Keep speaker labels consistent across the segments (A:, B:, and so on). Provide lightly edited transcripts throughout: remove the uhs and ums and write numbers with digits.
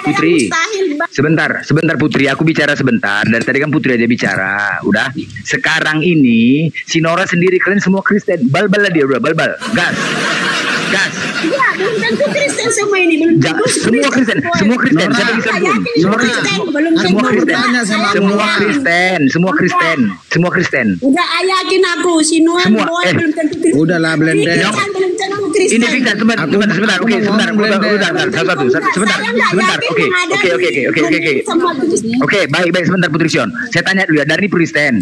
A: Putri.
B: Mustahil, Bang.
A: Sebentar Putri, aku bicara sebentar. Dari tadi kan Putri aja bicara, udah. Sekarang ini si Nora sendiri, kalian semua Kristen. Bal-bal lah dia, udah bal-bal. Gas.
B: Iya, belum tentu Kristen semua ini. Belum tentu
A: semua Kristen. Semua Kristen. Siapa yang Islam? Semua Kristen.
B: Udah yakin aku, si Noah Boy belum tentu Kristen.
C: Udahlah blender.
B: Belum tentu Kristen.
A: Ini Fiksan, sebentar. Oke, sebentar. Sebentar. Oke, baik sebentar Putri Sion. Saya tanya dulu ya, dari Kristen.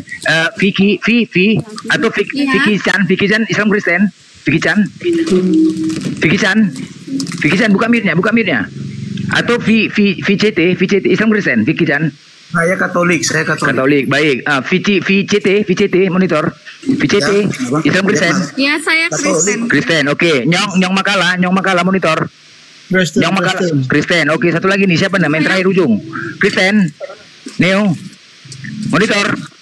A: Vicky atau Vicky Chan Islam Kristen? Vicky Chan buka mic-nya. Atau VCT Islam Kristen, Vicky Chan.
C: Saya Katolik.
A: Baik. VCT monitor. VCT Islam Kristen.
D: Ya, saya
A: Kristen. Oke. Nyong Makala monitor. Nyong Makala Kristen. Oke, satu lagi nih, siapa namanya terakhir ujung? Kristen. Neo. Monitor.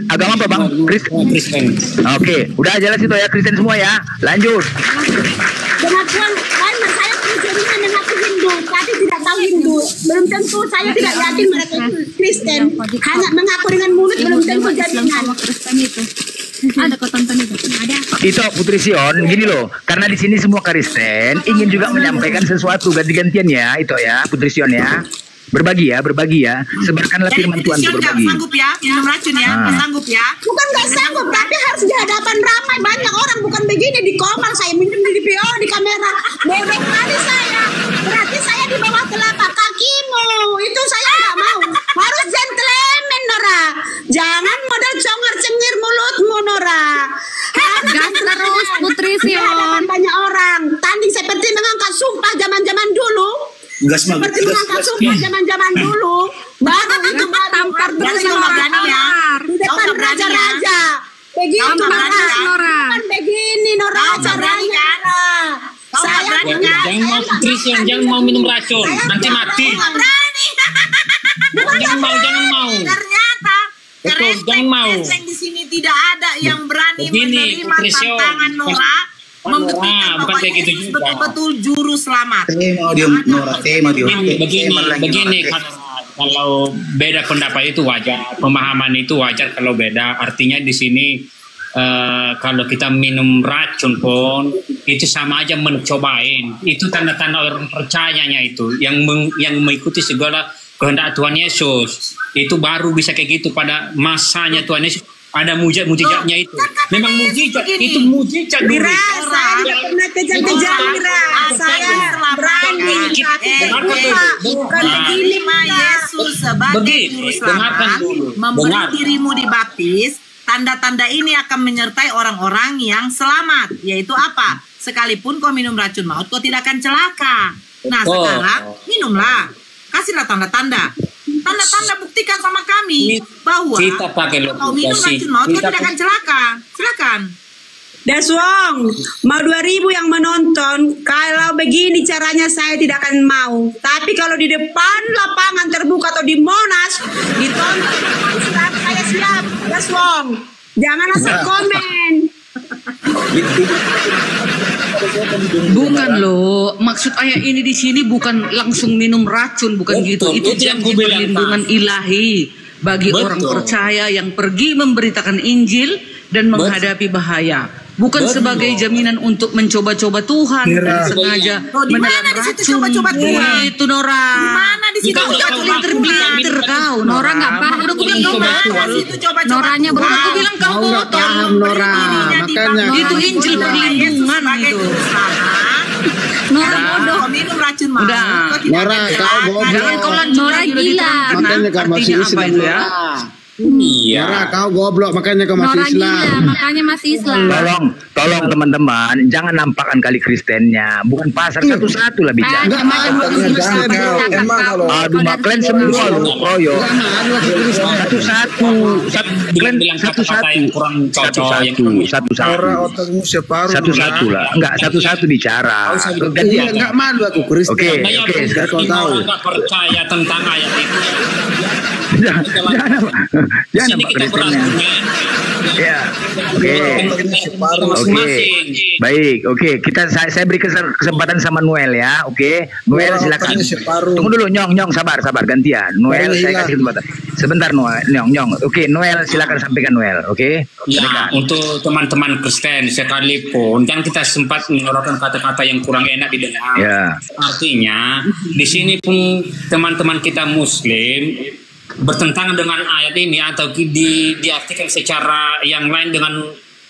A: Agama apa Bang? Kristen. Oke, udah jelas itu ya, Kristen semua ya. Lanjut.
B: Pengakuan saya Kristen mengaku Hindu, tapi tidak tahu Hindu. Belum tentu, saya tidak yakin mereka itu Kristen. Hanya mengaku dengan mulut belum tentu jaminan.
D: Kristen itu. Ada kok tonton itu. Ada.
A: Itu Putri Sion, gini loh. Karena di sini semua Kristen ingin juga menyampaikan sesuatu ganti-gantian ya, itu ya, Putri Sion ya. Berbagi ya, sebarkanlah firman Tuhan untuk berbagi.
E: Sanggup ya, minum racun ya, sanggup ya.
B: Bukan nggak sanggup, tapi harus di hadapan ramai banyak orang, bukan begini di komar saya minum di PO di kamera. Bodoh kali saya. Berarti saya di bawah telapak kakimu. Itu saya nggak mau. Harus gentleman Nora. Jangan modal congor-cengir mulutmu Nora.
D: Gas terus Putri
B: Di hadapan
D: Sion.
B: banyak orang. Tanding seperti mengangkat sumpah zaman-zaman dulu. Seperti mengangkat sumpah zaman-zaman dulu. Baru itu tampar terus
E: berani ya.
B: di depan raja-raja. Begini Nora. Bukan begini Nora caranya. Saya
F: jangan mau Putri Sion, jangan mau minum racun, nanti mati. Jangan mau.
E: Ternyata
F: jangan mau.
E: Kristen di sini tidak ada yang berani menerima tantangan Nora. Membuktikan bahwa Yesus betul-betul juru selamat.
F: Begini kalau beda pendapat itu wajar, pemahaman itu wajar kalau beda. Artinya di sini kalau kita minum racun pun itu sama aja mencobain. Itu tanda-tanda orang percayanya itu yang mengikuti segala kehendak Tuhan Yesus. Itu baru bisa kayak gitu pada masanya Tuhan Yesus. Ada mujizatnya itu. Memang mujizat itu mujizat dulu.
B: Saya tidak pernah kejar-kejar saya berani bukan begini
E: Yesus sebagai juru selamat memberi dirimu dibaptis. Tanda-tanda ini akan menyertai orang-orang yang selamat. Yaitu apa? Sekalipun kau minum racun maut, kau tidak akan celaka. Nah sekarang minumlah. Kasihlah tanda-tanda. Tanda-tanda buktikan sama kami bahwa kau minum racun maut kau tidak akan celaka. Silakan.
B: Daswong, mau 2.000 yang menonton. Kalau begini caranya saya tidak akan mau. Tapi kalau di depan lapangan terbuka atau di Monas ditonton, saya siap. Daswong, jangan asal komen.
G: Bukan loh, maksud ayah ini di sini bukan langsung minum racun, bukan gitu. Itu janji perlindungan ilahi bagi orang percaya yang pergi memberitakan Injil dan menghadapi bahaya. Bukan sebagai jaminan untuk mencoba-coba Tuhan dan sengaja menelan racun. Itu Nora.
E: Mana di situ
G: Pinter kau. Nora nggak paham. Udah aku bilang kau
D: Noranya
G: Udah aku bilang kau
C: paham Nora. Makanya
G: itu Injil perlindungan itu.
D: Nora bodoh.
E: Minum racun maut.
C: Nora kau bodoh.
G: Jangan kau lanjut
D: Nora gila.
C: Makanya kau masih Islam ya.
F: Iya.
C: Nora kau goblok makanya kau masih
D: Nora
C: Islam.
D: gila, makanya masih Islam.
A: Tolong teman-teman, jangan nampakkan kali Kristennya. Bukan pasar satu-satu lah bicara. Aduh, kalian semua lu royo. Satu-satu. Satu-satu lah. Enggak, satu-satu bicara.
C: Enggak malu aku Kristen.
A: Oke,
C: kau tahu.
F: Enggak percaya tentang ayat itu.
A: Jangan
F: Sini kita
A: Kristennya.
F: berarti
A: Ya, oke. Baik, oke. Saya beri kesempatan sama Noel ya, oke. Noel silakan. Tunggu dulu, Nyong, sabar, gantian. Noel saya kasih kesempatan. Sebentar Nyong. Oke, Noel silakan sampaikan Noel, oke.
F: Ya, untuk teman-teman Kristen sekalipun kan kita sempat mengeluarkan kata-kata yang kurang enak didengar.
A: Ya.
F: Artinya di sini pun teman-teman kita Muslim bertentangan dengan ayat ini atau diartikan secara yang lain dengan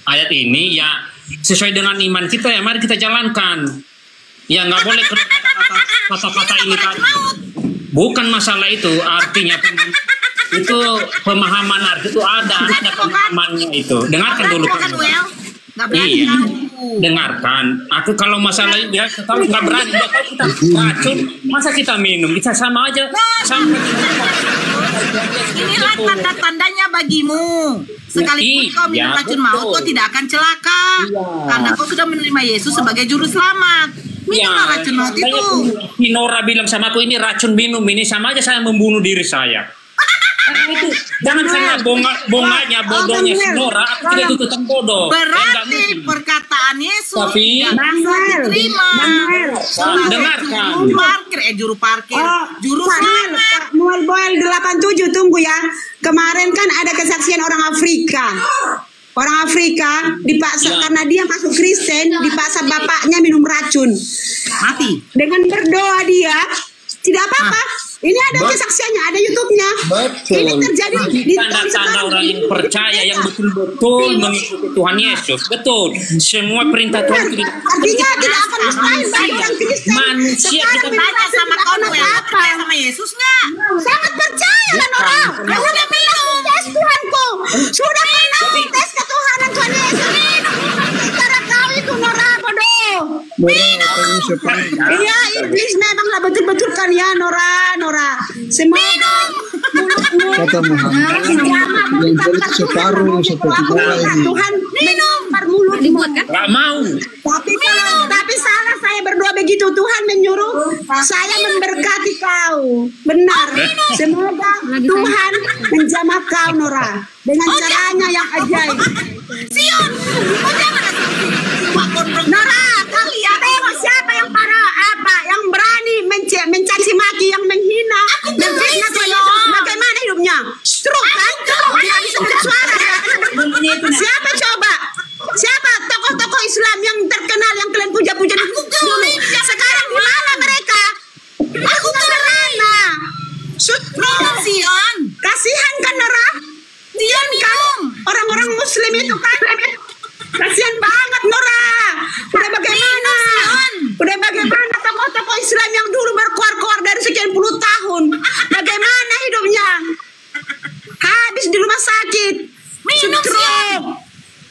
F: ayat ini, ya sesuai dengan iman kita ya mari kita jalankan. Ya nggak boleh kata-kata ini tadi. Bukan masalah itu, artinya itu pemahaman arti itu ada pemahamannya itu. Dengarkan dulu kan. Iya, dengarkan. Aku kalau masalah ini ya, kalau nggak berani, kita racun, masa kita minum? Kita sama aja.
E: Inilah tanda-tandanya bagimu. Sekalipun kau minum racun maut, kau tidak akan celaka. Karena kau sudah menerima Yesus sebagai juru selamat. Minumlah racun maut itu.
F: Nora bilang sama aku, ini racun minum, ini sama aja saya membunuh diri saya. Itu jangan karena bonganya bodohnya Nora, aku tidak ikutan bodoh.
E: Berarti perkataan Yesus
F: tapi
E: diterima.
F: Dengarkan.
E: Juru parkir, juru selamat.
B: Noel Boel 87 tunggu ya. Kemarin kan ada kesaksian orang Afrika. Orang Afrika dipaksa karena dia masuk Kristen, dipaksa bapaknya minum racun.
E: Mati.
B: Dengan berdoa dia tidak apa-apa. Ini ada kesaksiannya, ada YouTube-nya. Ini terjadi di
F: tanda-tanda orang yang percaya, yang betul-betul mengikuti Tuhan Yesus. Betul. Semua perintah Tuhan itu
B: artinya tidak akan mustahil bagi orang Kristen.
F: Manusia kita
E: tanya sama kau Noel, percaya sama Yesus nggak?
B: Sangat percaya lah Nora. Kau sudah minum tes Tuhanku. Sudah pernah tes ketuhanan Tuhan Yesus. Cara kau itu Nora bodoh. Iya, iblis memanglah betul-betul kan ya Nora. Semoga
C: kata Muhammad yang boleh separuh seperti bola ini.
B: Tuhan minum mulut
D: dibuat kan?
F: nggak mau.
B: Tapi salah saya berdoa begitu. Tuhan menyuruh saya memberkati kau. Benar. Semoga Tuhan menjamah kau Nora dengan caranya yang ajaib.
E: Sion, kau jangan
B: Nora, kau lihat siapa yang parah yang berani mencaci maki, yang menghina, menfitnah Tuhan Yesus. Bagaimana hidupnya? Stroke kan? Tidak bisa bersuara. Siapa coba? Siapa tokoh-tokoh Islam yang terkenal yang kalian puja-puja dulu? Sekarang di mana mereka? Aku mana? Stroke.
E: Sion.
B: Kasihan kan Nora? Dia kan orang-orang Muslim itu kan. Kasihan banget Nora. Udah bagaimana tokoh-tokoh Islam yang dulu berkuar-kuar dari sekian puluh tahun. Bagaimana hidupnya? Habis di rumah sakit. Stroke.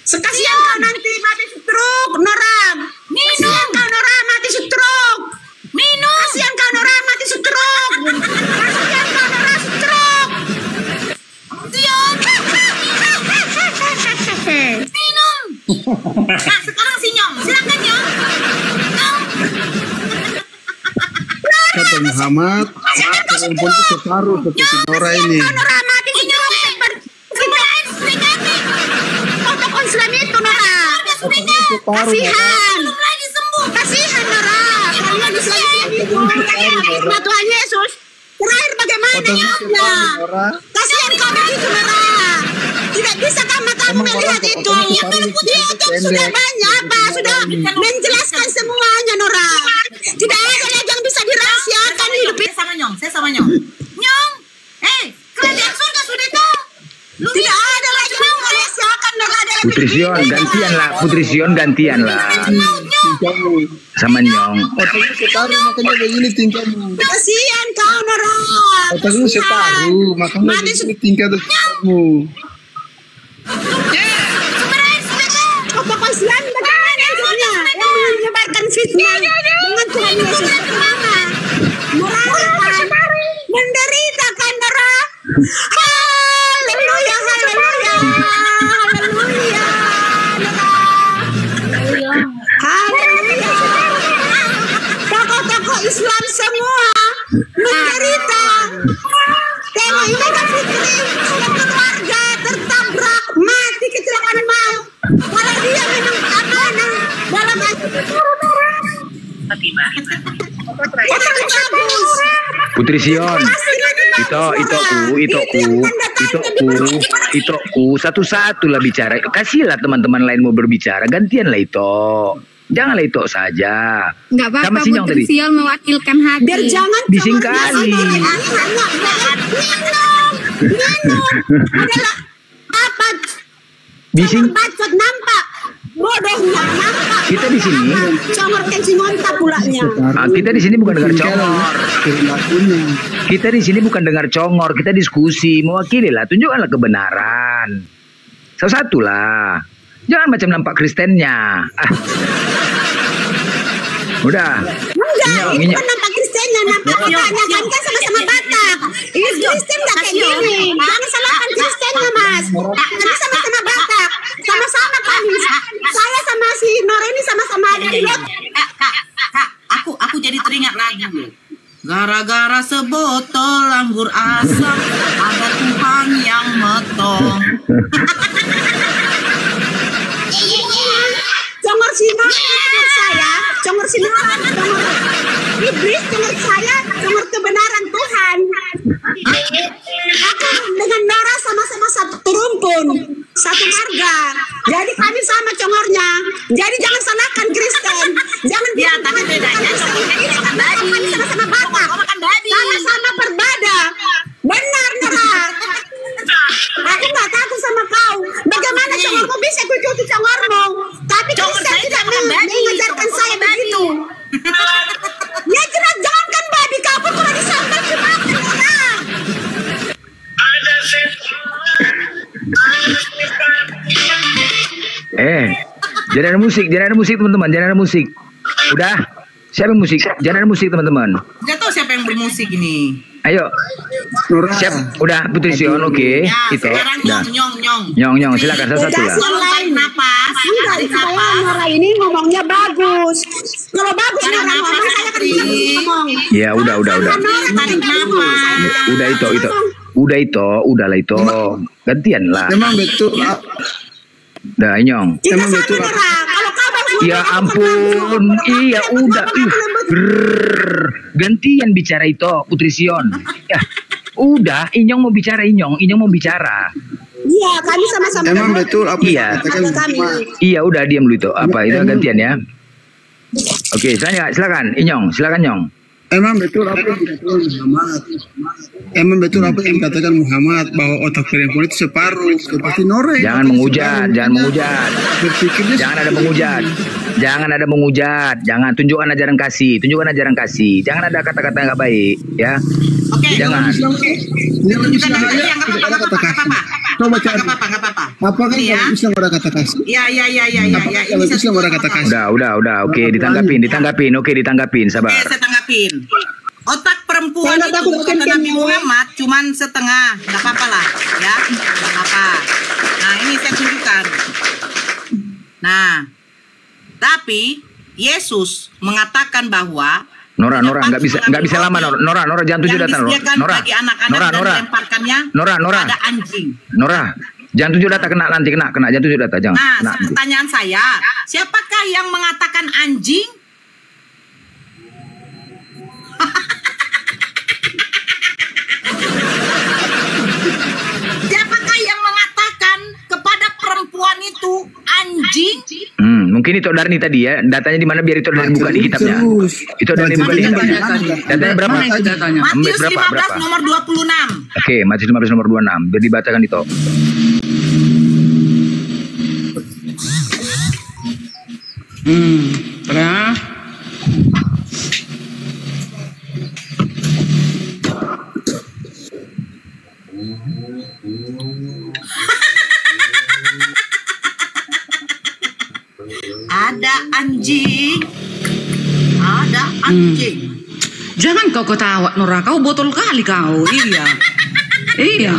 B: Sekasihan kau nanti mati stroke Nora. Kasihan kau Nora mati stroke. Kasihan kau Nora mati stroke. Kasihan kau Nora stroke.
E: Nah, sekarang si Nyong, silakan Nyong.
C: Kata Muhammad yang boleh separuh seperti Nora ini.
B: Nora mati stroke. Tokoh Islam itu Nora. Kasihan. Kasihan Nora. Kalian Islam itu hikmah Tuhan Yesus. Terakhir bagaimana hidupnya? Kasihan kau begitu Nora. Tidak bisa kamu melihat itu. YouTube sudah banyak sudah menjelaskan semuanya Nora. Tidak ada lagi yang bisa dirahasiakan hidup.
E: Saya sama Nyong. Nyong, kerajaan surga sudah tahu.
B: Tidak ada lagi yang merahasiakan Nora.
A: Putri Sion gantian lah. Sama Nyong.
C: Otakmu separuh makanya begini tingkahmu.
B: Kasihan kau Nora.
C: Otakmu separuh makanya begini tingkah kamu.
B: Tokoh Islam bagaimana hidupnya yang menyebarkan fitnah dengan Tuhan Yesus bagaimana? Menderita kan Nora. Haleluya, haleluya, haleluya, haleluya. Tokoh-tokoh Islam semua menderita. Tengok ini kan Fitri, keluarga tertabrak, mati kecelakaan.
A: Putri Sion. Itu satu-satu lah bicara. Kasihlah teman-teman lain mau berbicara, gantian lah itu. Janganlah itu saja.
D: Nggak apa-apa, Putri Sion mewakilkan hati.
B: Biar jangan
A: bising kali.
B: Adalah apa?
A: Bising.
B: Bacot nampak. Bodohnya nampak.
A: Kita di sini.
B: Congor kenci ngontak pulanya.
A: Kita di sini bukan dengar congor. Kita di sini bukan dengar congor. Kita diskusi. Mewakililah. Tunjukkanlah kebenaran. Satu-satu lah. Jangan macam nampak Kristennya. Udah.
B: Enggak, itu kan nampak Kristennya, nampak Bataknya. Kami kan sama-sama Batak. Ini Kristen gak kayak gini. Jangan salahkan Kristennya, Mas. Kami sama-sama Batak. Sama-sama kami. Saya sama si Nora ini sama-sama ada di lot.
E: Kak, aku jadi teringat lagi. Gara-gara sebotol anggur asam, ada Tuhan yang metong.
B: Congor si Nora, congor saya, congor si Nora, congor iblis, congor saya, congor kebenaran Tuhan. Aku dengan Nora sama-sama satu rumpun, satu marga. Jadi kami sama congornya. Jadi jangan salahkan Kristen. Jangan
E: Ya, tapi bedanya
B: ini kan kami sama-sama Batak. Sama-sama berbeda. Benar, Nora. Aku nggak takut sama kau. Bagaimana congormu bisa ikuti congormu? Tapi Kristen tidak mengajarkan saya begitu. Ya jelas, jangankan babi, kau pun kalau disambal dimakan orang.
A: Jangan ada musik teman-teman, jangan ada musik. Udah, siapa yang musik? Jangan ada musik teman-teman.
E: Gak tahu siapa yang bermusik ini.
A: Ayo, siap, udah Putri Sion, oke.
E: Ya,
A: Itu,
E: sekarang
A: udah.
E: nyong.
A: Silakan satu-satu lah.
B: Tarik napas.
E: Tarik napas.
B: Nora ini ngomongnya bagus. Kalau bagus Nora ngomong, saya kan bisa ngomong.
A: Ya, udah.
E: Tarik napas.
A: Udahlah itu. Gantian lah.
C: Memang betul.
A: Dah, Nyong.
B: Kita
C: Emang
B: sama
C: betul.
B: Nora. Kalau kau bagus ngomong,
A: Ya
B: aku
A: ampun, iya udah. Gantian bicara itu, Putri Sion. Ya, udah, Inyong mau bicara.
B: Iya, kami sama-sama.
C: Emang betul apa
A: Iya.
C: yang dikatakan
B: Kami.
A: Iya, udah diam dulu itu. Apa itu gantian ya? Oke, silakan, Inyong, silakan Nyong.
C: Emang betul apa yang dikatakan Muhammad? Emang betul apa yang dikatakan Muhammad bahwa otak perempuan itu separuh seperti Nora.
A: Jangan menghujat.
C: Berpikirnya
A: Jangan ada menghujat. Jangan tunjukkan ajaran kasih. Jangan ada kata-kata yang nggak baik, ya.
E: Oke.
A: Jangan.
C: Dalam Islam aja tidak ada kata kasih. Coba cari.
E: Nggak apa-apa.
C: Apa kan
E: Ini ya.
C: dalam Islam ada kata kasih?
E: Ya.
C: Dalam Islam ada kata kasih.
A: Udah. Oke, ditanggapin. Oke, sabar.
E: Oke, saya tanggapin. Otak perempuan
B: Saya nggak
E: itu
B: takut
E: kata
B: makan
E: Nabi
B: kamu.
E: Muhammad cuman setengah, nggak apa-apa lah, ya, nggak apa. Nah, ini saya tunjukkan. Nah, tapi Yesus mengatakan bahwa
A: Nora, nggak bisa lama, Nora, jangan tujuh
E: yang
A: data,
E: disediakan
A: Nora,
E: bagi anak-anak dan dilemparkannya
A: Nora,
E: pada anjing.
A: Nora, jangan tujuh data kena, jangan tujuh data, jangan.
E: Nah, pertanyaan saya, siapakah yang mengatakan anjing? Siapakah yang mengatakan kepada perempuan itu anjing?
A: Mungkin itu Darni tadi ya, datanya di mana biar itu ada dibuka di kitabnya. Itu ada dibuka di kitabnya. Datanya berapa?
G: Mana itu datanya?
E: Matius
A: Berapa?
E: 15 nomor 26.
A: Oke, Matius 15 nomor 26. Biar dibacakan itu.
G: Ya.
E: Ada anjing. Ada anjing.
G: Jangan kau ketawa, Nora. Kau botol kali kau. Iya. Iya.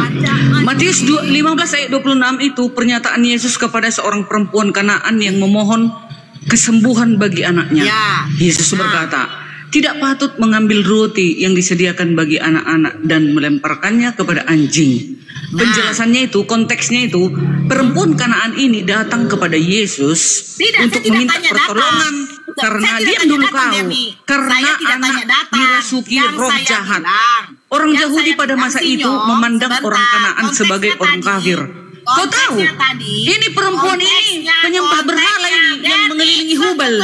G: Matius 15 ayat 26 itu pernyataan Yesus kepada seorang perempuan Kanaan yang memohon kesembuhan bagi anaknya.
E: Ya.
G: Yesus berkata, tidak patut mengambil roti yang disediakan bagi anak-anak dan melemparkannya kepada anjing. Penjelasannya itu, konteksnya itu, perempuan Kanaan ini datang kepada Yesus
E: Tidak,
G: untuk
E: saya tidak
G: meminta
E: tanya
G: pertolongan. Karena diam dulu kau. Karena anak dirasuki roh jahat. Orang Yahudi pada masa itu memandang orang Kanaan sebagai orang kafir. Kau tahu? Ini perempuan ini penyembah berhala ini yang mengelilingi Hubal.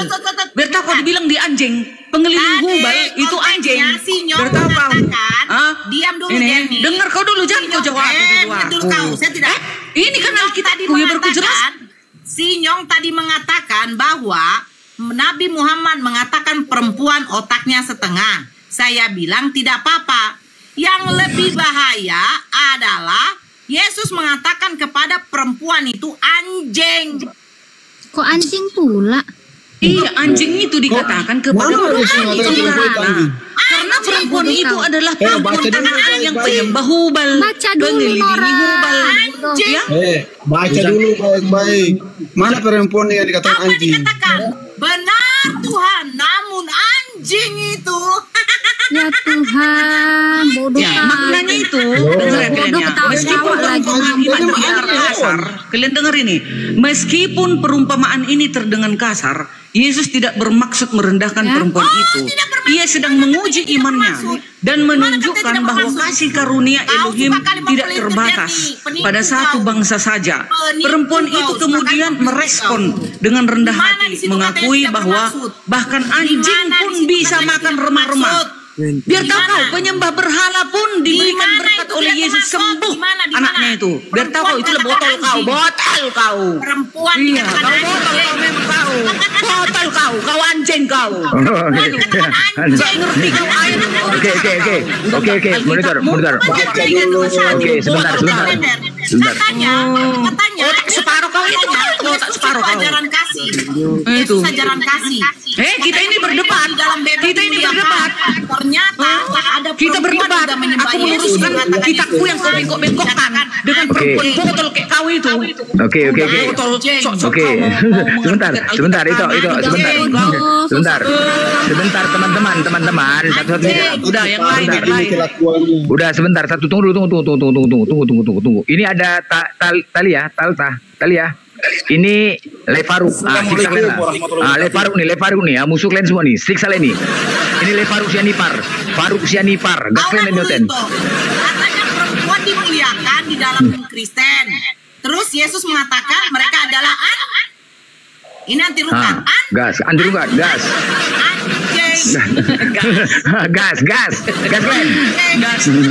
G: Biar tahu kau dibilang di anjing. Pengeliling Hubal itu anjing. Biar tahu kau.
E: Diam dulu,
G: ini dengar kau dulu, jangan kau jawab dulu.
E: Saya tidak.
G: Ini kan Alkitabku ya berkejelas.
E: Si Nyong tadi mengatakan bahwa Nabi Muhammad mengatakan perempuan otaknya setengah. Saya bilang tidak apa-apa. Yang lebih bahaya adalah Yesus mengatakan kepada perempuan itu anjing.
D: Kok anjing pula?
G: Iya, anjing itu dikatakan kepada perempuan itu. Karena perempuan itu adalah perempuan Kanaan yang penyembah Hubal.
D: Baca dulu, Nora.
E: Anjing.
C: Baca dulu baik-baik. Mana perempuan yang dikatakan anjing?
E: Dikatakan benar Tuhan, namun anjing itu.
D: Ya Tuhan, bodoh.
G: Ya, maknanya itu, meskipun perumpamaan ini terdengar kasar, kalian dengar ini, meskipun perumpamaan ini terdengar kasar, Yesus tidak bermaksud merendahkan perempuan itu. Ia sedang menguji imannya dan menunjukkan bahwa kasih karunia Elohim tidak terbatas pada satu bangsa saja. Perempuan itu kemudian merespon dengan rendah hati, mengakui bahwa bahkan anjing pun bisa makan remah-remah. Biar tahu kau, penyembah berhala pun diberikan berkat oleh Yesus sembuh anaknya itu. Biar tahu kau, itulah botol kau.
E: Perempuan
G: iya, kau botol kau memang kau. Botol kau anjing kau. Nggak ngerti kau air.
A: Oke, monitor. Oke, sebentar.
E: Katanya,
G: separuh kau itu. Separuh kau.
E: Ajaran kasih.
G: Itu
E: ajaran kasih.
G: Kita ini berdebat.
E: Ternyata ada
G: kita berdebat. Aku meluruskan kitabku yang kau bengkok-bengkokkan dengan perempuan botol kayak kau itu.
A: Oke. Sebentar teman-teman.
G: Udah yang lain.
A: Udah sebentar. Tunggu. Ini ada Talia. Ini Lefaruk. Lefaruk nih. Musuh kalian semua nih. Siksa ini. Ini Lefaruk Sianipar. Gak kalian nyoten.
E: Katanya perempuan dimuliakan di dalam Kristen. Terus Yesus mengatakan mereka adalah ini anti rukat.
A: Gas.
E: Anjing. Gas.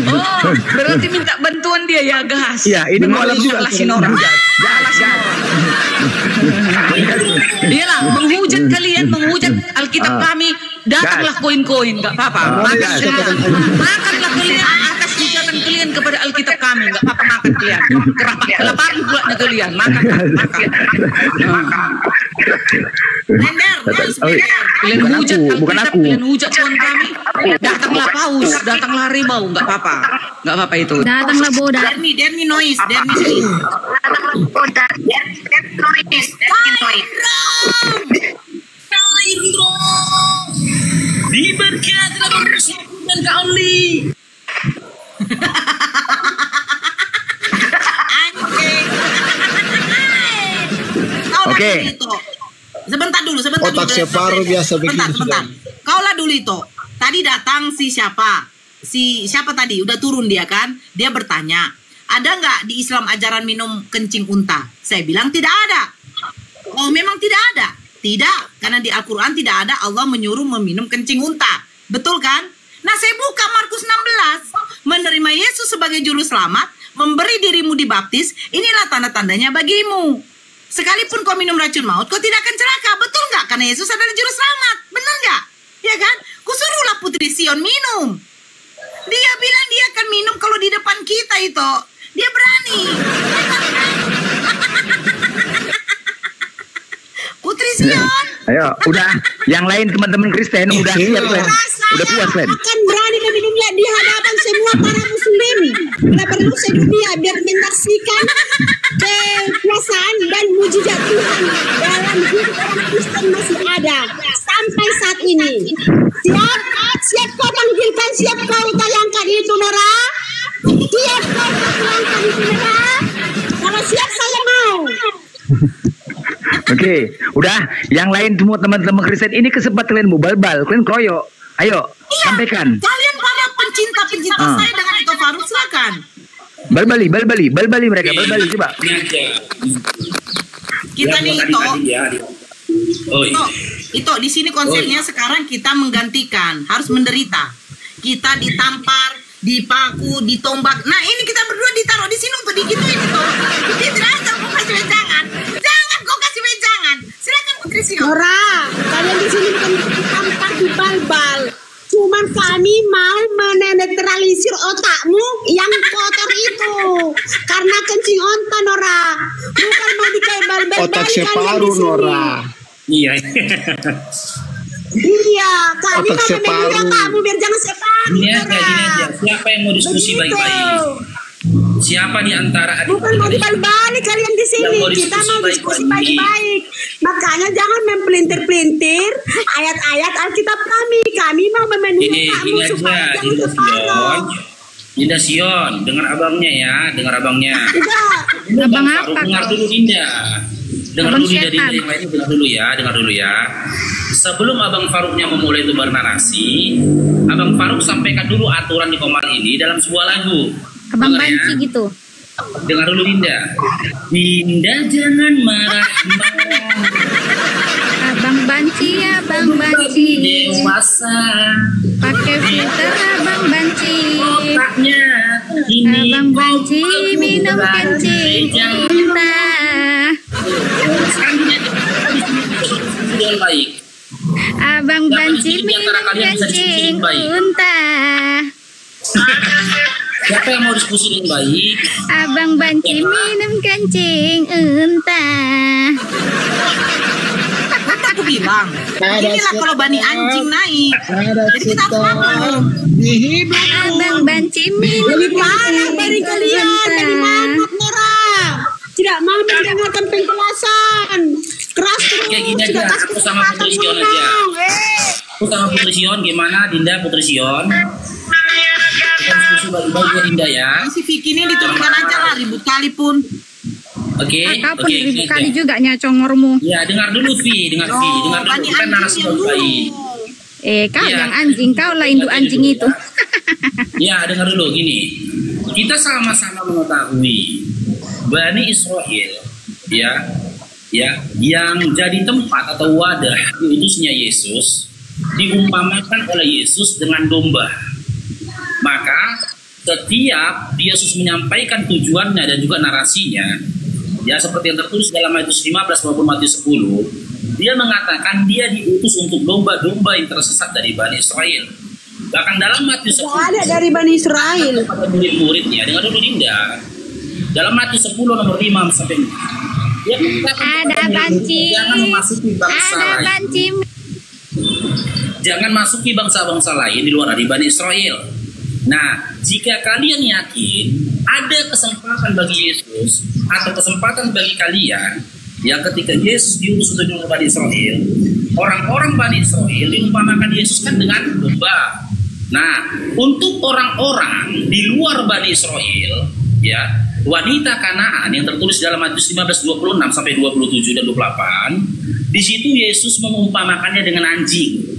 G: Oh, berarti minta bantuan dia ya, gas.
A: Iya, ini mau alam juga. Gas.
G: Iyalah, menghujat Alkitab kami. Datanglah koin-koin, nggak apa-apa. Makanlah kalian atas hujatan kalian kepada Alkitab kami, nggak apa-apa makan kalian. Kelaparan pula kalian, makan. Kalian hujat Alkitab, kalian hujat Tuhan kami. Datanglah paus, datanglah harimau, nggak apa-apa itu.
D: Datanglah bodoh.
E: Dermi noise.
G: Diberkatilah dan kali.
E: Oke. Sebentar dulu.
C: Otak separuh biasa begini.
E: Bentar. Kaulah dulu itu. Tadi datang si siapa tadi? Udah turun dia kan? Dia bertanya, ada nggak di Islam ajaran minum kencing unta? Saya bilang tidak ada. Oh, memang tidak ada. Tidak, karena di Al-Quran tidak ada Allah menyuruh meminum kencing unta. Betul kan? Nah, saya buka Markus 16. Menerima Yesus sebagai juru selamat, memberi dirimu dibaptis, inilah tanda-tandanya bagimu. Sekalipun kau minum racun maut, kau tidak akan celaka. Betul nggak? Karena Yesus adalah juru selamat. Benar nggak? Ya kan? Kusuruhlah Putri Sion minum. Dia bilang dia akan minum kalau di depan kita itu. Dia berani. Putri Sion.
A: Ayo, udah. Yang lain teman-teman Kristen udah siap kan? Udah puas kan?
B: Akan berani meminumnya di hadapan semua para muslim. Tidak perlu sedunia biar menyaksikan kekuasaan dan mujizat Tuhan dalam hidup orang Kristen masih ada sampai saat ini. Siap kau panggilkan, siap kau tayangkan itu, Nora. Siap kau tayangkan itu, Nora. Kalau siap saya mau.
A: Oke, udah. Yang lain semua teman-teman Kristen, ini kesempatan kalian mau bal-bal, kalian kroyo. Ayo, sampaikan.
E: Kalian para pencinta-pencinta saya dengan Eko Faruk, silakan.
A: Bal-bali mereka, bal-bali coba.
E: Kita nih itu di sini konsepnya sekarang kita menggantikan, harus menderita. Kita ditampar, dipaku, ditombak. Nah, ini kita berdua ditaruh di sini untuk digituin itu. Tidak ada kok kasih wejangan. Jangan kok kasih wejangan. Silakan Putri Sion.
B: Nora, kalian di sini bukan ditampar di bal-bal. Cuman kami mau menetralisir otakmu yang kotor itu. Karena kencing onta, Nora. Bukan mau dikayak bal-bal.
C: Otak separuh, Nora.
A: Iya.
B: Iya, kami mau membela kamu biar jangan separuh.
H: Gini aja. Siapa yang mau diskusi baik-baik? Siapa di antara
B: bukan mau dibalik kalian di sini, kita mau diskusi baik-baik. Makanya jangan mempelintir-pelintir ayat-ayat Alkitab kami. Kami mau memenuhi kamu supaya jangan separuh.
H: Dinda Sion, dengar abangnya ya, dengar abangnya.
D: Abang apa?
H: Dengar dulu Dinda. Dengar dulu Dinda, yang lainnya dengar dulu ya. Sebelum Abang Faruknya memulai itu bernarasi, Abang Faruk sampaikan dulu aturan di Komar ini dalam sebuah lagu.
D: Abang Banci ya? Gitu.
H: Dengar dulu Dinda. Dinda jangan marah-marah.
D: Abang Banci, Abang Banci.
H: Dewasa.
D: Pakai filter Abang Banci.
H: Otaknya ini.
D: Abang Banci minum kencing. Entah.
H: Dengan baik.
D: Abang Banci minum kencing. Entah.
H: Siapa yang mau diskusi dengan baik?
D: Abang Banci minum kencing. Entah.
E: Aku bilang, inilah kalau bani anjing naik. Jadi kita ngomong.
D: Abang Banci minum kencing.
B: Dari kalian, dari mana, Nora? Tidak mau mendengarkan penjelasan. Keras terus.
H: Kayak gini aja, aku sama Putri Sion aja. Aku sama Putri Sion, gimana Dinda, Putri Sion? Kita diskusi baik-baik ya Dinda ya.
E: Si Vicky ini diturunkan aja lah, ribut kali pun.
H: Oke.
D: Kau pun ribut kali juga nyacongormu.
H: Ya, dengar dulu Vi, dengar dulu. Kan narasi baik.
D: Kau yang anjing, kau lah induk anjing itu.
H: Ya, dengar dulu gini. Kita sama-sama mengetahui Bani Israel yang jadi tempat atau wadah diutusnya Yesus diumpamakan oleh Yesus dengan domba. Maka setiap Yesus menyampaikan tujuannya dan juga narasinya, ya seperti yang tertulis dalam Matius 15 maupun Matius 10, dia mengatakan dia diutus untuk domba-domba yang tersesat dari Bani Israel. Bahkan dalam Matius 10
B: ada dari Bani Israel
H: pada murid-muridnya. Dengar dulu Dinda. Dalam Matius 10 nomor 5 sampai
D: ada Banci.
H: Jangan memasuki bangsa lain. Jangan masuki bangsa-bangsa lain di luar dari Bani Israel. Nah, jika kalian yakin ada kesempatan bagi Yesus atau kesempatan bagi kalian yang ketika Yesus diutus untuk Bani Israel, orang-orang Bani Israel diumpamakan Yesus kan dengan domba. Nah, untuk orang-orang di luar Bani Israel, ya, wanita Kanaan yang tertulis dalam Matius 15:26 sampai 27 dan 28, di situ Yesus mengumpamakannya dengan anjing.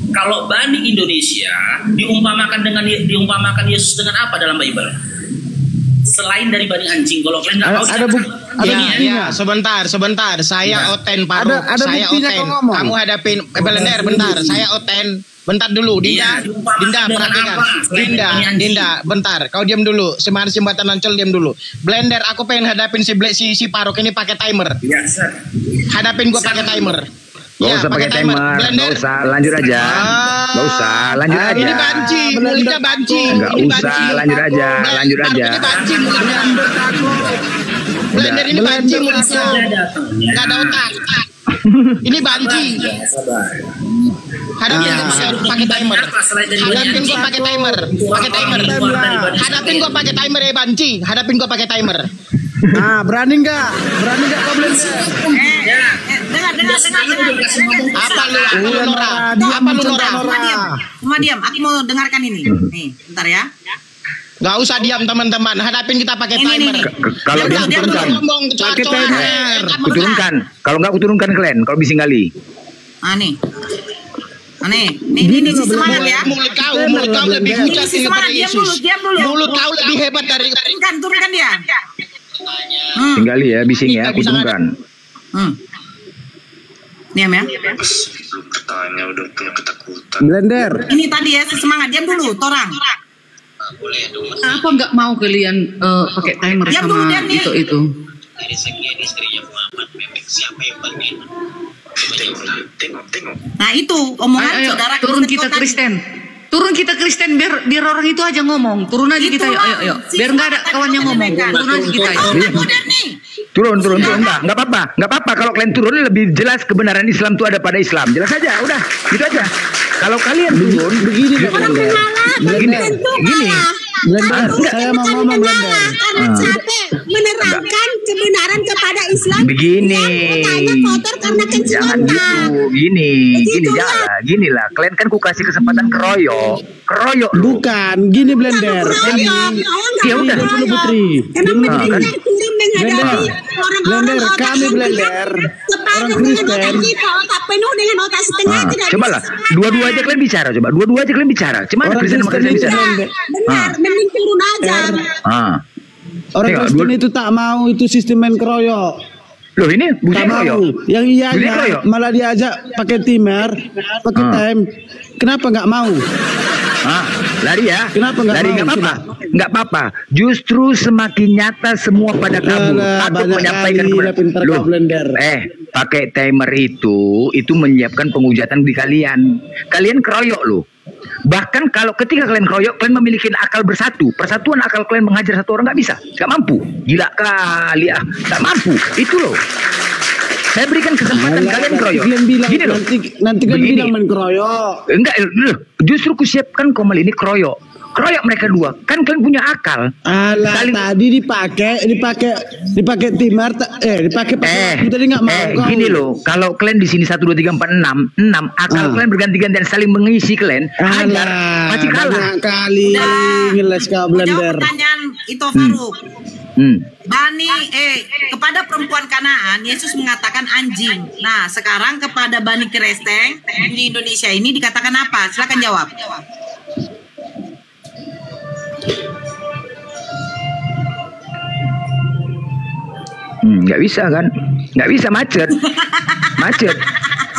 H: Kalau Bani Indonesia diumpamakan Yesus dengan apa dalam Bible? Selain dari Bani anjing, kalau kalian nggak tahu,
I: sebentar. Saya Oten Pak. Saya Oten. Kamu hadapin Belender bentar. Saya Oten. Bentar dulu, Dinda perhatikan. Dinda, bentar. Kau diam dulu. Semar Jembatan Ancol diam dulu. Blender, aku pengen hadapin si Parok ini pakai timer. Hadapin gua pakai timer.
A: Gak usah pakai timer, gak usah, lanjut aja. Gak usah, lanjut aja.
I: Ini banci, mulutnya banci.
A: Gak usah, lanjut aja.
I: Ini banci mulutnya. Blender ini banci mulutnya. Gak ada otak. Ini banci. Hadapin pakai timer. Hadapin gua pakai timer. Hadapin gua pakai timer ya banci. Hadapin gua pakai timer.
C: Nah, berani nggak kau Blender?
E: Dengar.
I: Apa lu Nora?
E: Cuma diam. Aku mau dengarkan ini. Nih, bentar ya.
I: Nggak usah diam teman-teman, hadapin kita pakai timer.
A: Kalau dia kuturunkan, kalau nggak kuturunkan kalian, kalau bising kali.
E: Nih semangat ya.
I: Mulut kau lebih hujat daripada Yesus. Mulut kau lebih hebat dari.
E: Turunkan dia.
A: Tinggali ya, bising ya, kuturunkan.
E: Diam ya.
J: Bertanya udah punya ketakutan.
C: Blender.
E: Ini tadi ya, semangat. Diam dulu, torang.
G: Apa nggak mau kalian pakai timer sama itu?
H: Dari sekian istrinya Muhammad, memang siapa yang paling
J: Tengok.
E: Nah itu omongan
G: ayo,
E: saudara
G: turun kita Kristen. Turun kita Kristen biar orang itu aja ngomong. Turun aja kita ayo. Biar nggak ada kawan yang ngomong. Turun aja kita.
A: Turun. Nggak apa-apa. Kalau kalian turun lebih jelas kebenaran Islam itu ada pada Islam. Jelas aja, udah, gitu aja. Kalau kalian turun begini.
C: Blender, saya mau ngomong Blender.
B: Karena capek menerangkan kebenaran kepada Islam.
A: Begini.
B: Kotor karena
A: Jangan gitu. Gini lah. Kalian kan ku kasih kesempatan keroyok lu.
C: Bukan, gini Blender.
A: Ya udah
C: dulu Putri. Blender, kami Blender. Orang Kristen.
B: Otak penuh dengan otak setengah tidak.
A: Cobalah, dua-dua aja kalian bicara. Cuman Kristen sama Kristen bicara.
B: Benar, mending turun aja.
C: Orang Kristen itu tak mau itu sistem main keroyok.
A: Loh ini bukan keroyok.
C: Yang ianya malah diajak pakai timer, pakai time. Kenapa nggak mau?
A: Lari ya.
C: Kenapa nggak mau?
A: Nggak apa-apa. Justru semakin nyata semua pada kabur. Takut menyampaikan
C: Blender.
A: Pakai timer itu menyiapkan penghujatan di kalian. Kalian keroyok loh. Bahkan kalau ketika kalian keroyok, kalian memiliki akal bersatu. Persatuan akal kalian menghajar satu orang nggak bisa, nggak mampu. Gila kali nggak mampu. Itu loh. Saya berikan kesempatan kalian keroyok. Gini loh.
C: Nanti kan bilang main keroyok.
A: Enggak, justru kusiapkan Komal ini keroyok mereka dua. Kan kalian punya akal.
C: Tadi dipakai timer, dipakai tadi nggak mau.
A: Gini loh, kalau kalian di sini 1 2 3 4 6 akal kalian berganti-gantian saling mengisi kalian. Pasti kalah.
C: Kali ngeles kau Blender.
E: Jawab pertanyaan itu Faruk. Kepada perempuan Kanaan Yesus mengatakan anjing. Nah, sekarang kepada Bani Kristen di Indonesia ini dikatakan apa? Silakan jawab.
A: Nggak bisa kan? Nggak bisa, macet.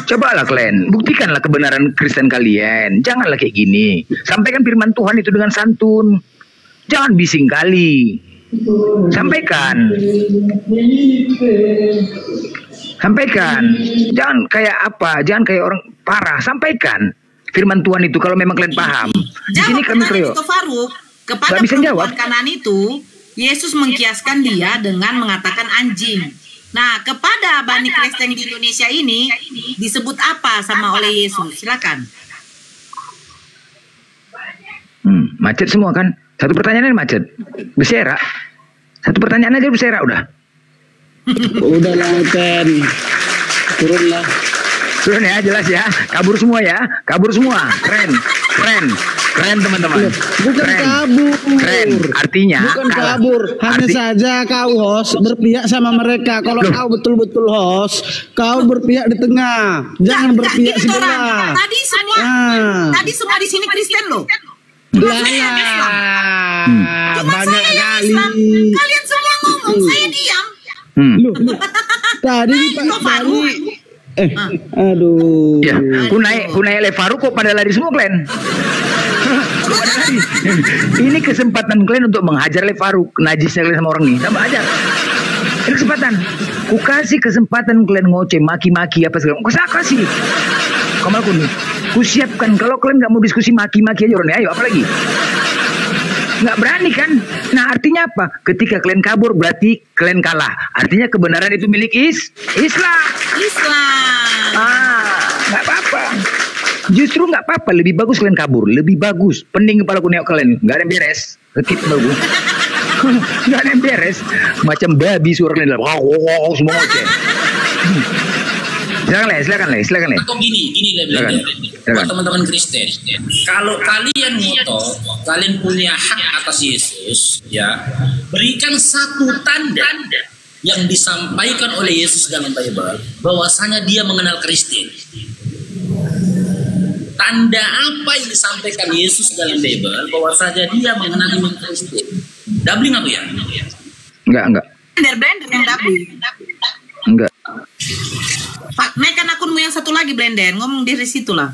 A: Cobalah kalian, buktikanlah kebenaran Kristen kalian. Janganlah kayak gini. Sampaikan firman Tuhan itu dengan santun. Jangan bising kali. Sampaikan. Jangan kayak apa? Jangan kayak orang parah. Sampaikan firman Tuhan itu kalau memang kalian paham. Di sini kami keroyok.
E: Kepada perempuan Kanaan itu Yesus mengkiaskan dia dengan mengatakan anjing. Nah, kepada Bani Kristen di Indonesia ini disebut apa sama oleh Yesus? Silakan.
A: Macet semua kan? Satu pertanyaan macet. Berserak. Satu pertanyaan aja berserak udah.
C: Udah lah, turunlah.
A: Turun ya, jelas ya. Kabur semua ya. Keren teman-teman.
C: Bukan kabur.
A: Keren. Artinya
C: bukan kabur. Hanya saja kau host berpihak sama mereka. Kalau kau betul-betul host, kau berpihak di tengah. Jangan berpihak sebelah.
E: Tadi semua di sini Kristen loh.
C: Banyak kali.
E: Kalian semua ngomong, saya diam.
C: Tadi aduh.
A: Ya, ku naik Levaru kok pada lari semua kalian. Ini kesempatan kalian untuk menghajar Levaru, najisnya kalian sama orang nih, sama aja. Ini kesempatan. Ku kasih kesempatan kalian ngoceh, maki-maki apa segala. Ku kasih. Kamu aku nih. Ku siapkan kalau kalian nggak mau diskusi maki-maki aja orang, ayo apalagi. Nggak berani kan? Nah artinya apa? Ketika kalian kabur berarti kalian kalah. Artinya kebenaran itu milik Islam. Nggak apa-apa. Justru nggak apa-apa. Lebih bagus kalian kabur. Lebih bagus. Pening kepala ku nengok kalian. Nggak ada yang beres. Rekit bagus. Nggak ada yang beres. Macam babi suara kalian. Wow, semua ngoceh. Silakan le.
H: Atau gini buat teman-teman Kristen. Kalau kalian ngotot kalian punya hak atas Yesus, ya, berikan satu tanda yang disampaikan oleh Yesus dalam Bible bahwasanya dia mengenal Kristen. Tanda apa yang disampaikan Yesus dalam Bible bahwasanya dia mengenal Kristen? Doubling apa ya?
A: Enggak.
E: Blender yang doubling.
A: Enggak.
E: Pak, naikkan akunmu yang satu lagi, Blender. Ngomong dari situ lah.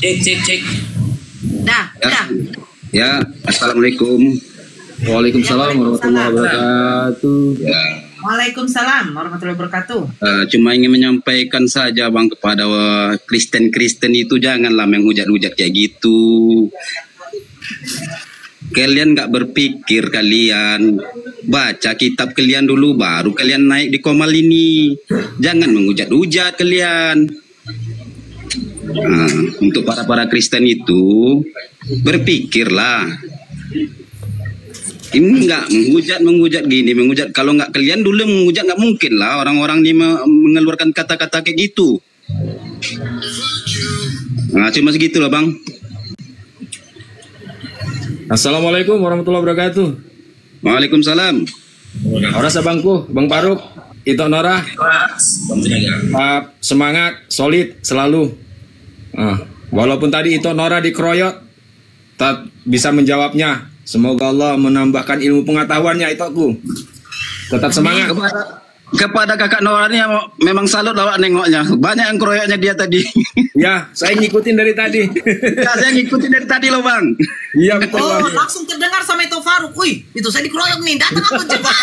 H: Cek.
E: Dah.
K: Ya, assalamualaikum. Waalaikumsalam warahmatullahi wabarakatuh. Ya.
E: Waalaikumsalam warahmatullahi wabarakatuh.
K: Cuma ingin menyampaikan saja Bang kepada Kristen itu janganlah menghujat-hujat kayak gitu. Kalian nggak berpikir, kalian baca kitab kalian dulu baru kalian naik di komal ini. Jangan menghujat-hujat kalian. Untuk para Kristen itu berpikirlah. Ini nggak menghujat gini, menghujat. Kalau nggak kalian dulu menghujat, nggak mungkin lah orang-orang ini mengeluarkan kata-kata kayak gitu. Cuma segitu lah Bang.
L: Assalamualaikum warahmatullahi wabarakatuh.
K: Waalaikumsalam.
L: Ora sabangku, Bang Faruk, itu Nora. Semangat, solid selalu. Walaupun tadi itu Nora dikeroyok, tak bisa menjawabnya. Semoga Allah menambahkan ilmu pengetahuannya itu aku. Tetap semangat.
K: Kepada kakak Nora ini memang salut awak nengoknya. Banyak yang keroyoknya dia tadi.
L: Ya, saya ngikutin dari tadi.
K: Ya, saya ngikutin dari tadi loh Bang.
L: Iya betul.
E: Langsung terdengar sama itu Faruk. Wih, itu saya dikeroyok nih. Datang aku cepat.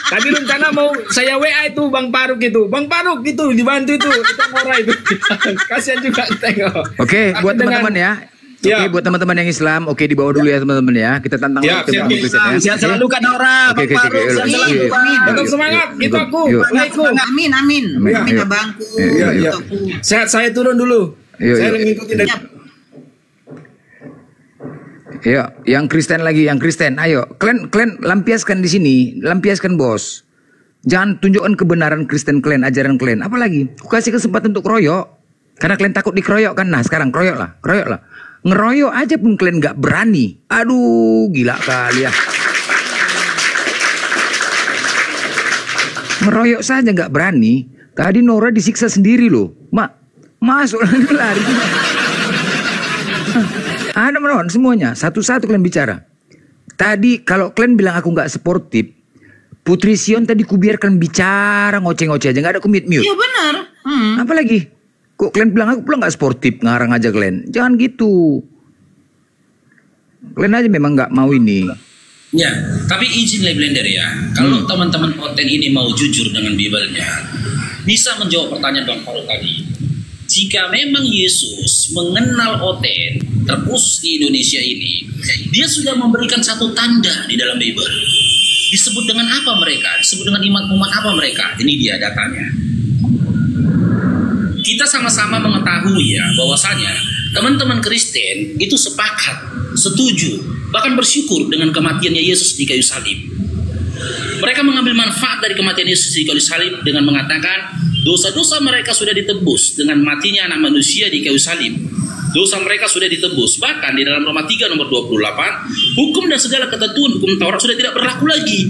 L: Tadi rencana mau saya WA itu Bang Faruk itu. Bang Faruk itu dibantu itu Nora itu. Kasihan juga tengok.
A: Oke, buat teman-teman ya. Oke, buat teman-teman yang Islam, oke di bawah dulu ya teman-teman ya. Kita tantang
K: Siap selalu Kak Nora, Bang Faruk, siap selalu.
L: Tetap semangat, itu aku.
E: Amin. Amin abangku.
L: Sehat, saya turun dulu. Saya ngikutin dari.
A: Yo, yang Kristen lagi, yang Kristen. Ayo, kalian lampiaskan di sini, lampiaskan bos. Jangan tunjukkan kebenaran Kristen kalian, ajaran kalian. Apalagi, aku kasih kesempatan untuk keroyok. Karena kalian takut dikeroyok kan. Nah, sekarang keroyok lah. Ngeroyok aja pun kalian nggak berani. Aduh, gila kali ya. Ngeroyok saja nggak berani. Tadi Nora disiksa sendiri loh. Masuk lari. Ada meron semuanya. Satu-satu kalian bicara. Tadi kalau kalian bilang aku nggak sportif, Putri Sion tadi kubiarkan bicara ngoceh-ngoceh aja, nggak ada mute.
E: Iya benar.
A: Apalagi? Kok kalian bilang aku pulang nggak sportif, ngarang aja kalian. Jangan gitu. Kalian aja memang nggak mau ini.
H: Ya, tapi izin Blender ya. Kalau teman-teman konten ini mau jujur dengan Biblenya, bisa menjawab pertanyaan Bang Faruk tadi. Jika memang Yesus mengenal Oten, terkhusus di Indonesia ini, dia sudah memberikan satu tanda di dalam Bible. Disebut dengan apa mereka? Disebut dengan umat apa mereka? Ini dia datanya. Kita sama-sama mengetahui ya bahwasanya teman-teman Kristen itu sepakat, setuju, bahkan bersyukur dengan kematiannya Yesus di kayu salib. Mereka mengambil manfaat dari kematian Yesus di kayu salib dengan mengatakan dosa-dosa mereka sudah ditebus dengan matinya anak manusia di kayu salib. Dosa mereka sudah ditebus. Bahkan di dalam Roma 3 nomor 28, hukum dan segala ketentuan hukum Taurat sudah tidak berlaku lagi.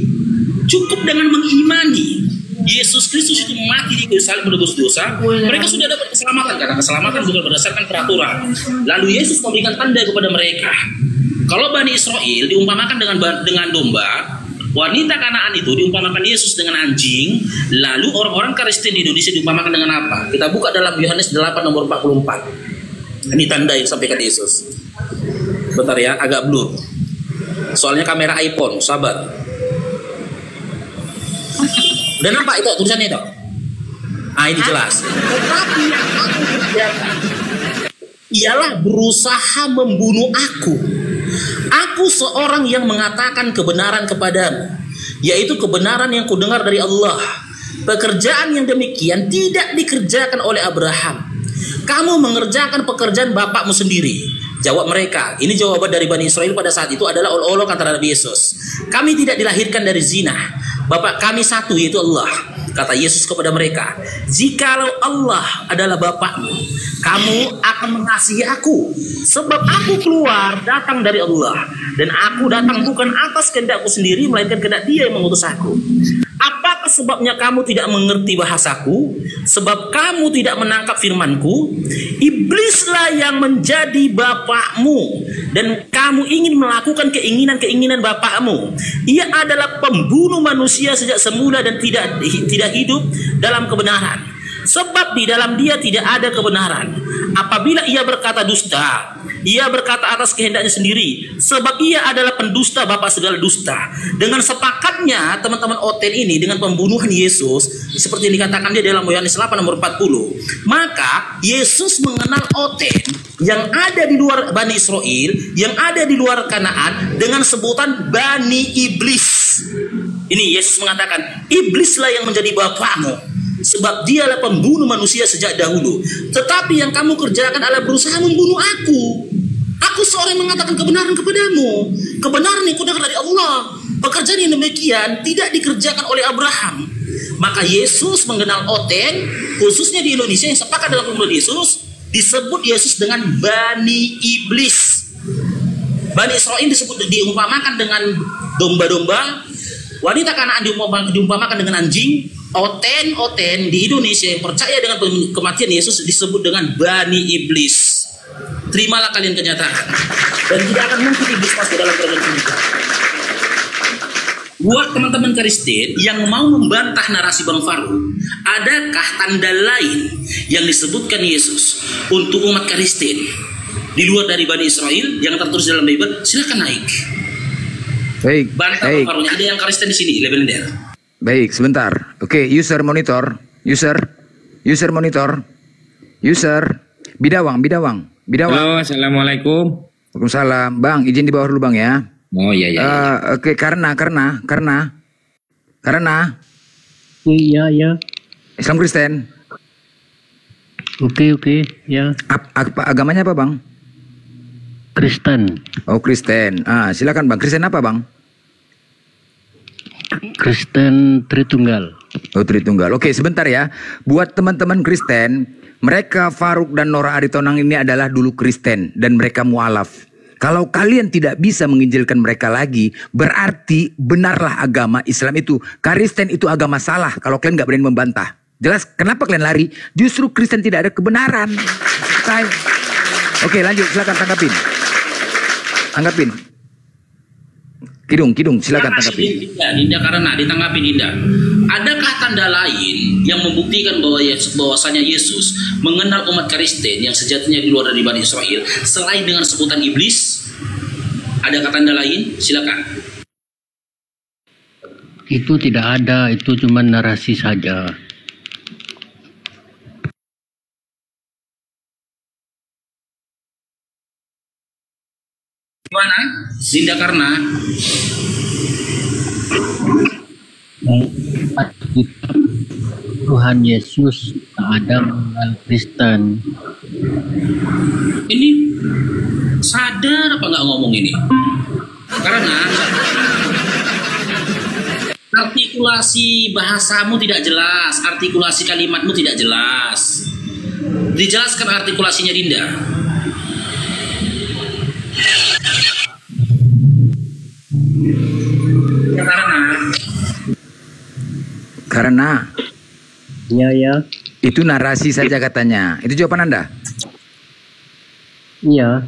H: Cukup dengan mengimani Yesus Kristus itu mati di kayu salib menebus dosa, mereka sudah dapat keselamatan karena keselamatan bukan berdasarkan peraturan. Lalu Yesus memberikan tanda kepada mereka. Kalau Bani Israel diumpamakan dengan domba, wanita Kanaan itu diumpamakan Yesus dengan anjing, lalu orang-orang Kristen di Indonesia diumpamakan dengan apa? Kita buka dalam Yohanes 8 nomor 44. Ini tanda yang disampaikan Yesus. Bentar ya, agak blur. Soalnya kamera iPhone, sabar. Udah nampak itu tulisannya itu? Ini jelas. Tetapi yang aku kerjakan ialah berusaha membunuh aku. Aku seorang yang mengatakan kebenaran kepadamu, yaitu kebenaran yang kudengar dari Allah. Pekerjaan yang demikian tidak dikerjakan oleh Abraham. Kamu mengerjakan pekerjaan bapakmu sendiri. Jawab mereka. Ini jawaban dari Bani Israel pada saat itu adalah olok-olok antara Nabi Yesus. Kami tidak dilahirkan dari zina. Bapak kami satu, yaitu Allah. Kata Yesus kepada mereka, jikalau Allah adalah Bapakmu, kamu akan mengasihi aku. Sebab aku keluar datang dari Allah. Dan aku datang bukan atas kehendakku sendiri, melainkan kehendak Dia yang mengutus aku. Apakah sebabnya kamu tidak mengerti bahasaku? Sebab kamu tidak menangkap firmanku. Iblislah yang menjadi bapakmu, dan kamu ingin melakukan keinginan-keinginan bapakmu. Ia adalah pembunuh manusia sejak semula dan tidak hidup dalam kebenaran. Sebab di dalam dia tidak ada kebenaran. Apabila ia berkata dusta, ia berkata atas kehendaknya sendiri. Sebab ia adalah pendusta, bapa segala dusta. Dengan sepakatnya teman-teman Oten ini dengan pembunuhan Yesus, seperti yang dikatakan dia dalam Yohanes 8 nomor 40, maka Yesus mengenal Oten yang ada di luar Bani Israel, yang ada di luar Kanaan, dengan sebutan Bani Iblis. Ini Yesus mengatakan, iblislah yang menjadi bapakmu, sebab dialah pembunuh manusia sejak dahulu. Tetapi yang kamu kerjakan adalah berusaha membunuh aku. Aku seorang yang mengatakan kebenaran kepadamu. Kebenaran yang kudengar dari Allah. Pekerjaan yang demikian tidak dikerjakan oleh Abraham. Maka Yesus mengenal Oten, khususnya di Indonesia yang sepakat dalam pembunuhan Yesus, disebut Yesus dengan Bani Iblis. Bani Israel disebut diumpamakan dengan domba-domba. Wanita Kanaan diumpamakan dengan anjing. Oten di Indonesia yang percaya dengan kematian Yesus disebut dengan Bani Iblis. Terimalah kalian kenyataan, dan tidak akan mungkin iblis masuk dalam kerajaan surga. Buat teman-teman Kristen yang mau membantah narasi Bang Faru, adakah tanda lain yang disebutkan Yesus untuk umat Kristen di luar dari Bani Israel yang tertulis dalam Bible? Silakan naik.
A: Baik.
H: Bantah Bang Farunya. Ada yang Kristen di sini, Lebelender.
A: Baik, sebentar. Oke, user monitor. User monitor. User. Bidawang.
L: Halo, assalamualaikum.
A: Waalaikumsalam. Bang, izin di bawah dulu Bang ya.
L: Oh iya.
A: Oke, karena.
M: Iya.
A: Islam Kristen.
M: Oke, ya.
A: Agamanya apa Bang?
M: Kristen.
A: Oh, Kristen. Silakan Bang. Kristen apa Bang?
M: Kristen Tritunggal.
A: Oh, Tritunggal. Oke, sebentar ya. Buat teman-teman Kristen, mereka Faruk dan Nora Aritonang ini adalah dulu Kristen dan mereka mualaf. Kalau kalian tidak bisa menginjilkan mereka lagi, berarti benarlah agama Islam itu. Kristen itu agama salah kalau kalian nggak berani membantah. Jelas kenapa kalian lari? Justru Kristen tidak ada kebenaran. Oke, lanjut. Silakan tanggapin. Kidung, silakan tanggapi.
H: Dinda, karena ditanggapi Dinda. Adakah tanda lain yang membuktikan bahwasanya Yesus mengenal umat Kristen yang sejatinya di luar dari Bani Israel selain dengan sebutan iblis? Adakah tanda lain? Silakan.
M: Itu tidak ada, itu cuma narasi saja.
H: Gimana? Dinda karena
M: Tuhan Yesus tak ada mengenal Kristen.
H: Ini sadar apa nggak ngomong ini? Karena artikulasi bahasamu tidak jelas, artikulasi kalimatmu tidak jelas. Dijelaskan artikulasinya Dinda.
A: Karena
M: ya.
A: Itu narasi saja katanya. Itu jawaban Anda?
M: Iya.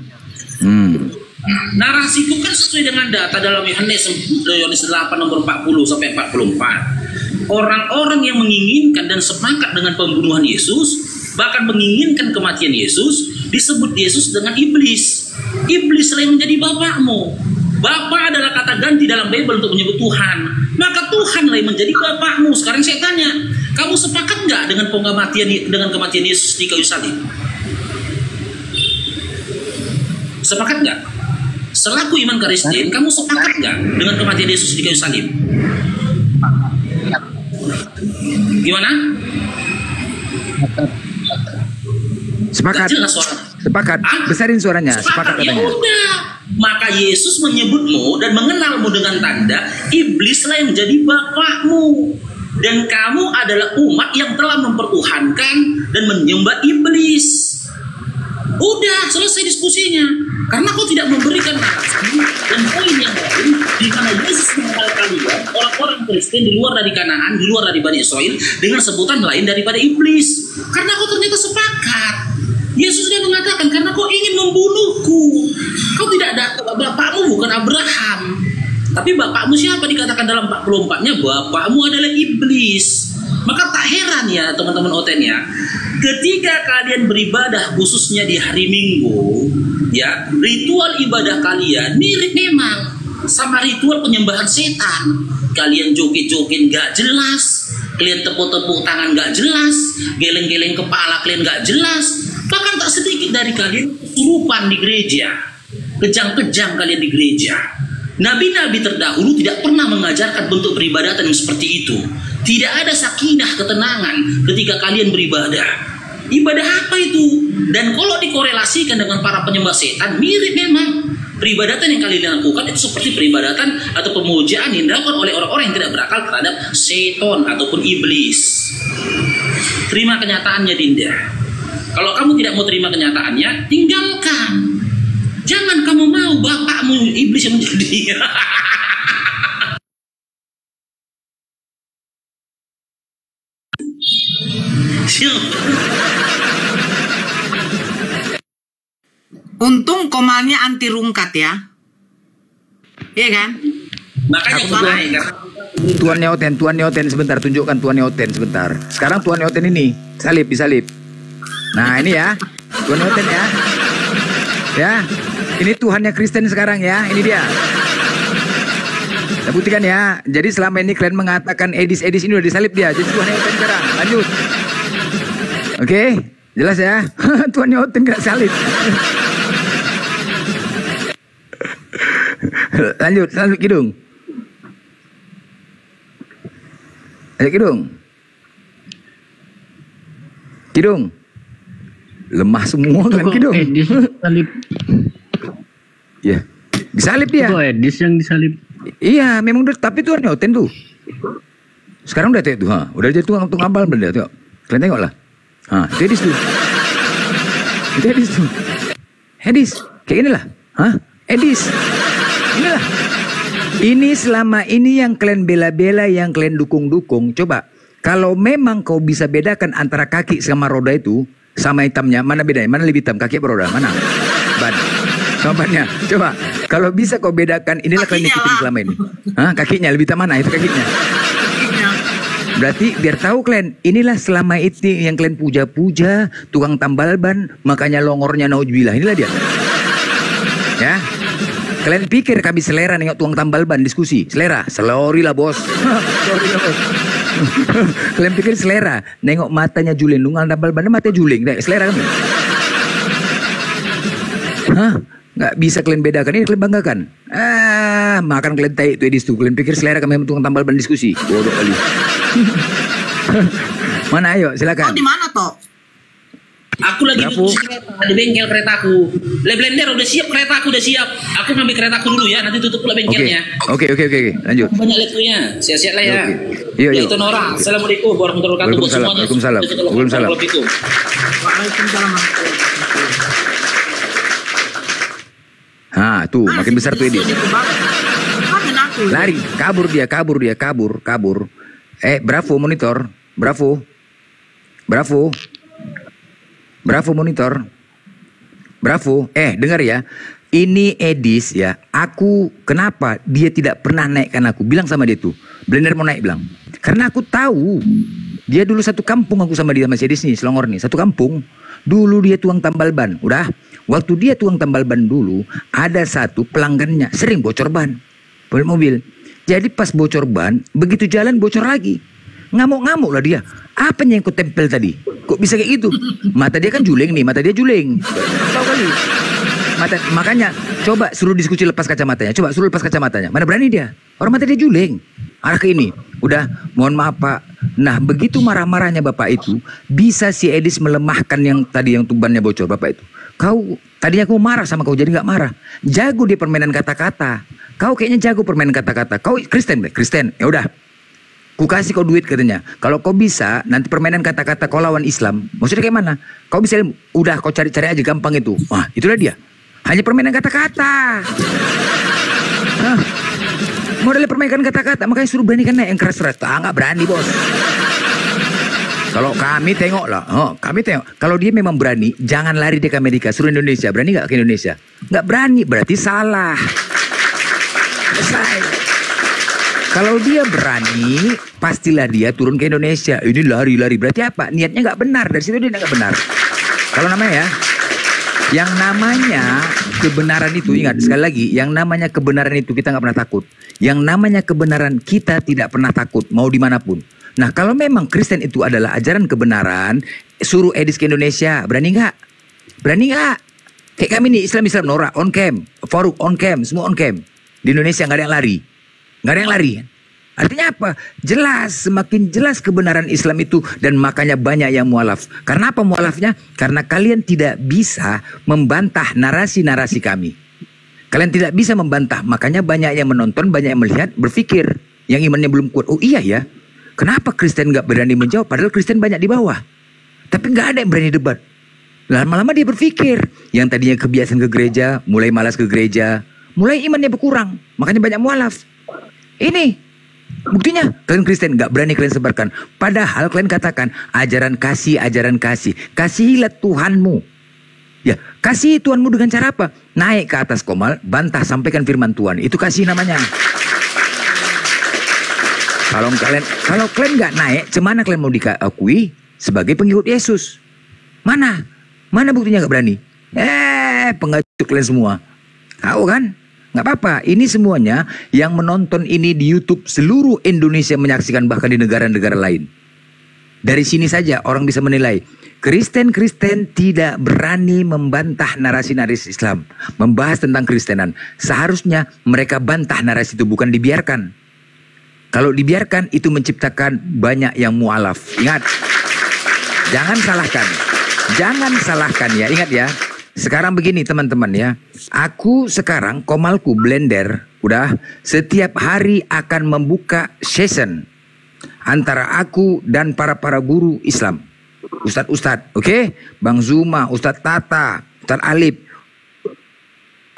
H: Narasi itu kan sesuai dengan data dalam Yohanes 8 nomor 40 sampai 44. Orang-orang yang menginginkan dan sepakat dengan pembunuhan Yesus, bahkan menginginkan kematian Yesus, disebut Yesus dengan iblis. Iblis yang menjadi bapakmu. Bapa adalah kata ganti dalam Bible untuk menyebut Tuhan. Maka Tuhanlah yang menjadi bapakmu. Sekarang saya tanya, kamu sepakat nggak dengan kematian Yesus di kayu salib? Sepakat nggak? Selaku iman Kristen, kamu sepakat nggak dengan kematian Yesus di kayu salib? Gimana?
A: Sepakat. Sepakat. Besarin suaranya. Sepakat katanya.
H: Ya udah. Maka Yesus menyebutmu dan mengenalmu dengan tanda iblislah yang menjadi bapakmu. Dan kamu adalah umat yang telah mempertuhankan dan menyembah iblis. Udah selesai diskusinya. Karena kau tidak memberikan narasi dan poin yang lain di mana Yesus mengenal kalian orang-orang Kristen di luar dari Kanaan, di luar dari Bani Israel dengan sebutan lain daripada iblis. Karena kau ternyata sepakat. Yesus sudah mengatakan karena kau ingin membunuhku. Kau tidak ada, bapakmu bukan Abraham. Tapi bapakmu siapa dikatakan dalam 44-nya? Bapakmu adalah iblis. Maka tak heran ya teman-teman Oten ya, ketika kalian beribadah khususnya di hari Minggu, ya ritual ibadah kalian mirip memang sama ritual penyembahan setan. Kalian joget-joget gak jelas, kalian tepuk-tepuk tangan gak jelas, geleng-geleng kepala kalian gak jelas. Bahkan tak sedikit dari kalian kesurupan di gereja, kejang-kejang kalian di gereja. Nabi-nabi terdahulu tidak pernah mengajarkan bentuk peribadatan yang seperti itu. Tidak ada sakinah, ketenangan ketika kalian beribadah. Ibadah apa itu? Dan kalau dikorelasikan dengan para penyembah setan, mirip memang. Peribadatan yang kalian lakukan itu seperti peribadatan atau pemujaan yang dilakukan oleh orang-orang yang tidak berakal terhadap setan ataupun iblis. Terima kenyataannya, Dinda. Kalau kamu tidak mau terima kenyataannya, tinggalkan. Jangan kamu mau bapakmu iblis yang menjadi.
E: Untung Komalnya anti rungkat ya. Iya kan?
H: Makanya
A: Tuan Neoten sebentar, tunjukkan Tuan Neoten sebentar. Sekarang Tuan Neoten ini salib, disalib. Nah ini ya, Tuan Neoten ya. Ya, ini Tuhannya Kristen sekarang ya, ini dia. Saya buktikan ya. Jadi selama ini kalian mengatakan Edis ini udah disalib dia. Jadi Tuhan Neoten sekarang, lanjut. Oke, jelas ya. Tuhan Neoten gak salib. Lanjut Kidung. Ayo Kidung. Lemah semua kan Kidung.
M: Disalib.
A: Ya, disalib dia.
M: Itu Edis yang disalib.
A: Iya, memang udah, tapi Tuhan Neoten tuh. Sekarang udah tuh, udah jadi tukang ambal bener tuh. Kalian tengok lah. Itu Edis tuh. Itu Edis tuh. Edis, kayak gini lah. Edis. Inilah. Ini selama ini yang kalian bela-bela, yang kalian dukung-dukung. Coba, kalau memang kau bisa bedakan antara kaki sama roda itu, sama hitamnya, mana bedanya? Mana lebih hitam, kaki apa roda? Mana? Ban. Sama bannya. Coba, kalau bisa kau bedakan, inilah kalian ikutin selama ini. Kakinya lebih hitam mana? Itu kakinya. Berarti biar tahu kalian, inilah selama itu yang kalian puja-puja, tukang tambal ban, makanya longornya naudzubillah. Inilah dia. Ya. Kalian pikir kami selera nengok tukang tambal ban diskusi? Selera? Sorry lah bos. Sorry lah bos. Kalian pikir selera nengok matanya juling, tukang tambal ban matanya juling. Selera kami? Nggak bisa kalian bedakan. Ini kalian banggakan. Makan kalian tai itu Edis tuh. Kalian pikir selera kami tukang tambal ban diskusi? Bodoh kali. Mana ayo silakan.
E: Di mana toh?
H: Aku lagi di bengkel keretaku. Blender udah siap, keretaku udah siap. Aku ngambil keretaku dulu ya, nanti tutup pula bengkelnya.
A: Oke. Lanjut.
H: Banyak letternya, siap-siap lah ya.
A: Iya.
H: Itu Nora. Assalamualaikum warahmatullahi wabarakatuh.
A: Waalaikumsalam. Tuh makin besar tuh ini. Lari, kabur dia. Bravo monitor. Bravo monitor. Bravo. Dengar ya. Ini Edis ya. Aku kenapa dia tidak pernah naikkan aku? Bilang sama dia tuh. Blender mau naik bilang. Karena aku tahu. Dia dulu satu kampung aku sama dia sama Edis nih, Selongor nih. Satu kampung. Dulu dia tuang tambal ban. Udah. Waktu dia tuang tambal ban dulu, ada satu pelanggannya sering bocor ban. Mobil. Jadi pas bocor ban, begitu jalan bocor lagi. Ngamuk-ngamuk lah dia. Apanya yang kau tempel tadi? Kok bisa kayak gitu? Mata dia kan juling nih, tahu kali. Makanya coba suruh diskusi lepas kacamatanya. Mana berani dia? Orang mata dia juling. Arah ke ini. Udah, mohon maaf Pak. Nah, begitu marah-marahnya Bapak itu, bisa si Edis melemahkan yang tadi yang tubannya bocor Bapak itu. Tadinya aku marah sama kau, jadi nggak marah. Jago dia permainan kata-kata. Kau kayaknya jago permainan kata-kata. Kau Kristen. Ya udah. Ku kasih kau duit katanya. Kalau kau bisa, nanti permainan kata-kata kau lawan Islam. Maksudnya kayak mana? Kau bisa ilmu. Udah kau cari-cari aja gampang itu. Wah, itulah dia. Hanya permainan kata-kata. Modelnya permainan kata-kata. Makanya suruh beranikan naik yang keras-keras. Nggak berani, bos. Kalau kami tengok lah. Kami tengok. Kalau dia memang berani, jangan lari dia ke Amerika. Suruh Indonesia. Berani nggak ke Indonesia? Nggak berani. Berarti salah. Selesai. Kalau dia berani, pastilah dia turun ke Indonesia. Ini lari-lari. Berarti apa? Niatnya nggak benar. Dari situ dia nggak benar. Kalau namanya ya, yang namanya kebenaran itu, ingat sekali lagi, yang namanya kebenaran itu kita nggak pernah takut. Yang namanya kebenaran kita tidak pernah takut, mau dimanapun. Nah, kalau memang Kristen itu adalah ajaran kebenaran, suruh Edis ke Indonesia, berani nggak? Berani nggak? Kayak kami nih, Islam Nora on cam, Faruk on cam, semua on cam. Di Indonesia nggak ada yang lari. Nggak ada yang lari. Artinya apa? Jelas, semakin jelas kebenaran Islam itu, dan makanya banyak yang mualaf. Karena apa mualafnya? Karena kalian tidak bisa membantah narasi-narasi kami. Kalian tidak bisa membantah, makanya banyak yang menonton, banyak yang melihat, berpikir yang imannya belum kuat. Oh iya ya, kenapa Kristen nggak berani menjawab? Padahal Kristen banyak di bawah. Tapi nggak ada yang berani debat. Lama-lama dia berpikir, yang tadinya kebiasaan ke gereja, mulai malas ke gereja, mulai imannya berkurang, makanya banyak mualaf. Ini buktinya, kalian Kristen gak berani kalian sebarkan. Padahal kalian katakan ajaran kasih, ajaran kasih. Kasihilah Tuhanmu. Ya, kasih Tuhanmu dengan cara apa? Naik ke atas komal, bantah, sampaikan firman Tuhan. Itu kasih namanya. Kalau kalian gak naik, cemana kalian mau diakui sebagai pengikut Yesus? Mana buktinya gak berani? Pengacut kalian semua. Tahu kan? Nggak apa-apa, ini semuanya yang menonton ini di YouTube seluruh Indonesia menyaksikan, bahkan di negara-negara lain. Dari sini saja orang bisa menilai, Kristen-Kristen tidak berani membantah narasi-narasi Islam, membahas tentang Kristenan. Seharusnya mereka bantah narasi itu, bukan dibiarkan. Kalau dibiarkan itu menciptakan banyak yang mualaf. Ingat, jangan salahkan ya, ingat ya. Sekarang begini teman-teman ya, aku sekarang komalku blender udah setiap hari akan membuka session antara aku dan para guru Islam, Ustadz, oke? Bang Zuma, Ustadz Tata, Ustadz Alip,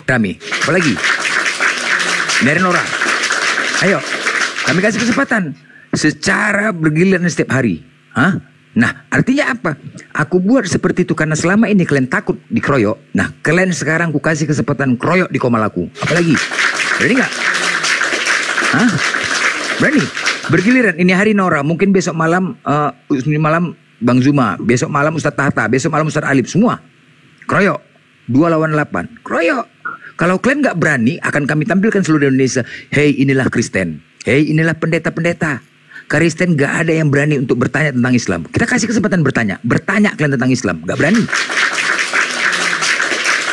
A: kami, apalagi dari Nora. Ayo, kami kasih kesempatan secara bergiliran setiap hari. Nah, artinya apa? Aku buat seperti itu karena selama ini kalian takut dikeroyok. Nah, kalian sekarang ku kasih kesempatan keroyok di komal aku. Apalagi? Berani nggak? Berani? Bergiliran. Ini hari Nora. Mungkin besok malam Bang Zuma. Besok malam Ustadz Tahta. Besok malam Ustadz Alip. Semua. Keroyok. 2 lawan 8. Keroyok. Kalau kalian nggak berani, akan kami tampilkan seluruh Indonesia. Hei, inilah Kristen. Hei, inilah pendeta-pendeta. Kristen gak ada yang berani untuk bertanya tentang Islam. Kita kasih kesempatan bertanya. Bertanya kalian tentang Islam. Gak berani.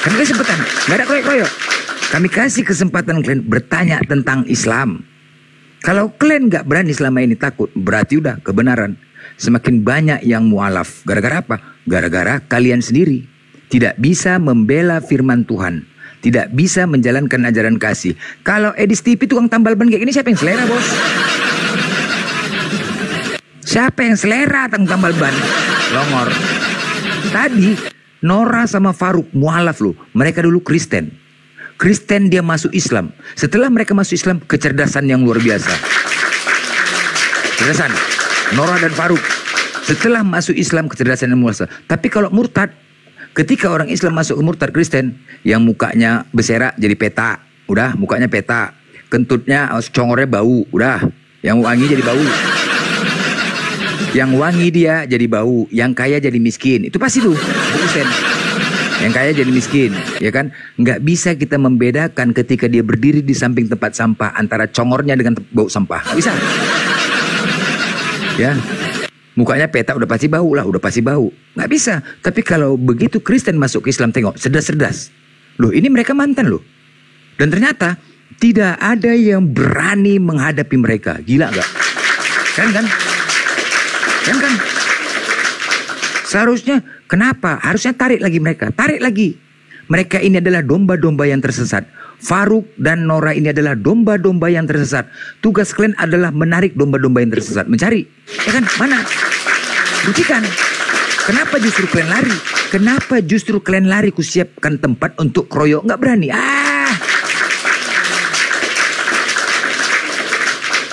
A: Kami kasih kesempatan. Gak ada kroyok-kroyok. Kami kasih kesempatan kalian bertanya tentang Islam. Kalau kalian gak berani selama ini takut, berarti udah kebenaran. Semakin banyak yang mualaf. Gara-gara apa? Gara-gara kalian sendiri tidak bisa membela firman Tuhan. Tidak bisa menjalankan ajaran kasih. Kalau Edis TV tukang tambal ban kayak gini, siapa yang selera, bos? Siapa yang selera tambal ban? Longor. Tadi Nora sama Faruk mualaf loh. Mereka dulu Kristen. Kristen dia masuk Islam. Setelah mereka masuk Islam, kecerdasan yang luar biasa. Kecerdasan. Nora dan Faruk. Setelah masuk Islam, kecerdasan yang luar biasa. Tapi kalau murtad, ketika orang Islam masuk ke murtad Kristen, yang mukanya beserak jadi peta. Udah, mukanya peta. Kentutnya, congornya bau. Udah, yang wangi jadi bau. Yang wangi dia jadi bau, yang kaya jadi miskin. Itu pasti tuh, Kristen. Yang kaya jadi miskin, ya kan? Nggak bisa kita membedakan ketika dia berdiri di samping tempat sampah antara congornya dengan bau sampah. Nggak bisa. Ya, mukanya peta udah pasti bau lah, udah pasti bau. Nggak bisa. Tapi kalau begitu Kristen masuk ke Islam, tengok, cerdas-cerdas. Loh, ini mereka mantan loh. Dan ternyata tidak ada yang berani menghadapi mereka. Gila nggak? Kan? Seharusnya kenapa? Harusnya tarik lagi mereka. Tarik lagi. Mereka ini adalah domba-domba yang tersesat. Faruk dan Nora ini adalah domba-domba yang tersesat. Tugas kalian adalah menarik domba-domba yang tersesat. Mencari. Ya kan? Mana? Buktikan. Kenapa justru kalian lari? Kenapa justru kalian lari? Kusiapkan tempat untuk kroyok. Nggak berani.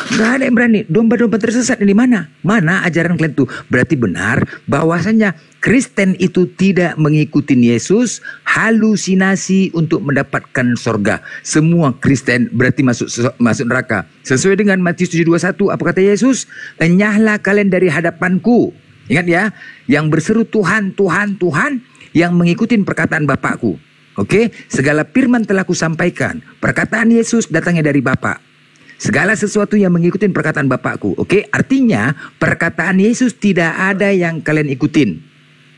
A: Nggak ada yang berani. Domba-domba tersesat di mana? Mana ajaran kalian tuh? Berarti benar bahwasanya Kristen itu tidak mengikuti Yesus, halusinasi untuk mendapatkan sorga. Semua Kristen berarti masuk neraka. Sesuai dengan Matius 7:21, apa kata Yesus? Enyahlah kalian dari hadapanku. Ingat ya, yang berseru Tuhan, Tuhan, Tuhan, yang mengikuti perkataan Bapakku. Oke, segala firman telah kusampaikan. Perkataan Yesus datangnya dari Bapa. Segala sesuatu yang mengikuti perkataan Bapakku. Oke, artinya perkataan Yesus tidak ada yang kalian ikutin.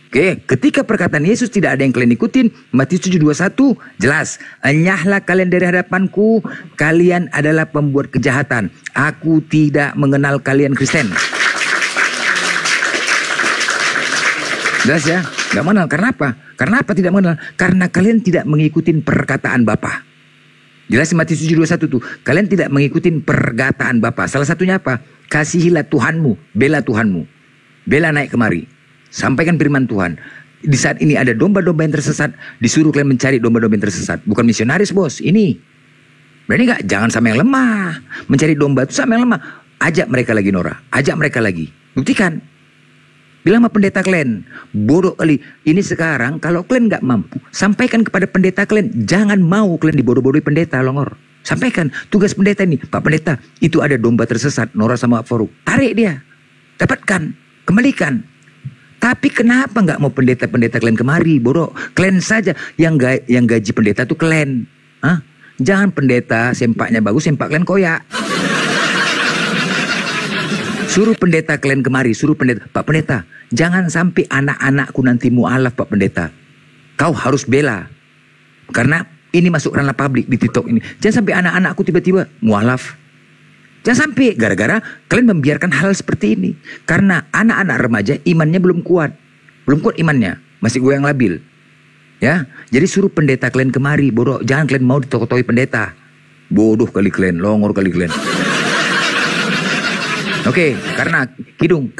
A: Oke, ketika perkataan Yesus tidak ada yang kalian ikutin, Matius 7:21 jelas. Enyahlah kalian dari hadapanku, kalian adalah pembuat kejahatan. Aku tidak mengenal kalian Kristen. Jelas ya? Gak mengenal. Karena apa? Karena apa tidak mengenal? Karena kalian tidak mengikuti perkataan Bapa. Jelas Matius 7:21 tuh. Kalian tidak mengikuti perkataan Bapa. Salah satunya apa? Kasihilah Tuhanmu, bela Tuhanmu. Bela naik kemari. Sampaikan firman Tuhan. Di saat ini ada domba-domba yang tersesat, disuruh kalian mencari domba-domba yang tersesat. Bukan misionaris, bos. Ini. Berani nggak? Jangan sama yang lemah. Mencari domba itu sama yang lemah. Ajak mereka lagi, Nora. Ajak mereka lagi. Buktikan. Bilang sama pendeta kalian, bodoh kali. Ini sekarang kalau kalian nggak mampu, sampaikan kepada pendeta kalian. Jangan mau kalian dibodoh-bodohi pendeta, Longor. Sampaikan tugas pendeta ini. Pak pendeta, itu ada domba tersesat, Nora sama Faruk. Tarik dia. Dapatkan. Kembalikan. Tapi kenapa nggak mau pendeta-pendeta kalian kemari, bodoh? Kalian saja yang gaji pendeta tuh kalian. Hah? Jangan pendeta sempaknya bagus, sempak kalian koyak. Suruh pendeta kalian kemari, suruh pendeta. Pak pendeta, jangan sampai anak-anakku nanti mualaf, Pak pendeta. Kau harus bela. Karena ini masuk ranah publik di TikTok ini. Jangan sampai anak-anakku tiba-tiba mualaf. Jangan sampai gara-gara kalian membiarkan hal seperti ini. Karena anak-anak remaja imannya belum kuat. Belum kuat imannya. Masih goyang labil. Ya, jadi suruh pendeta kalian kemari, bodoh. Jangan kalian mau ditokotohi pendeta. Bodoh kali kalian, longor kali kalian. Oke, karena kadung.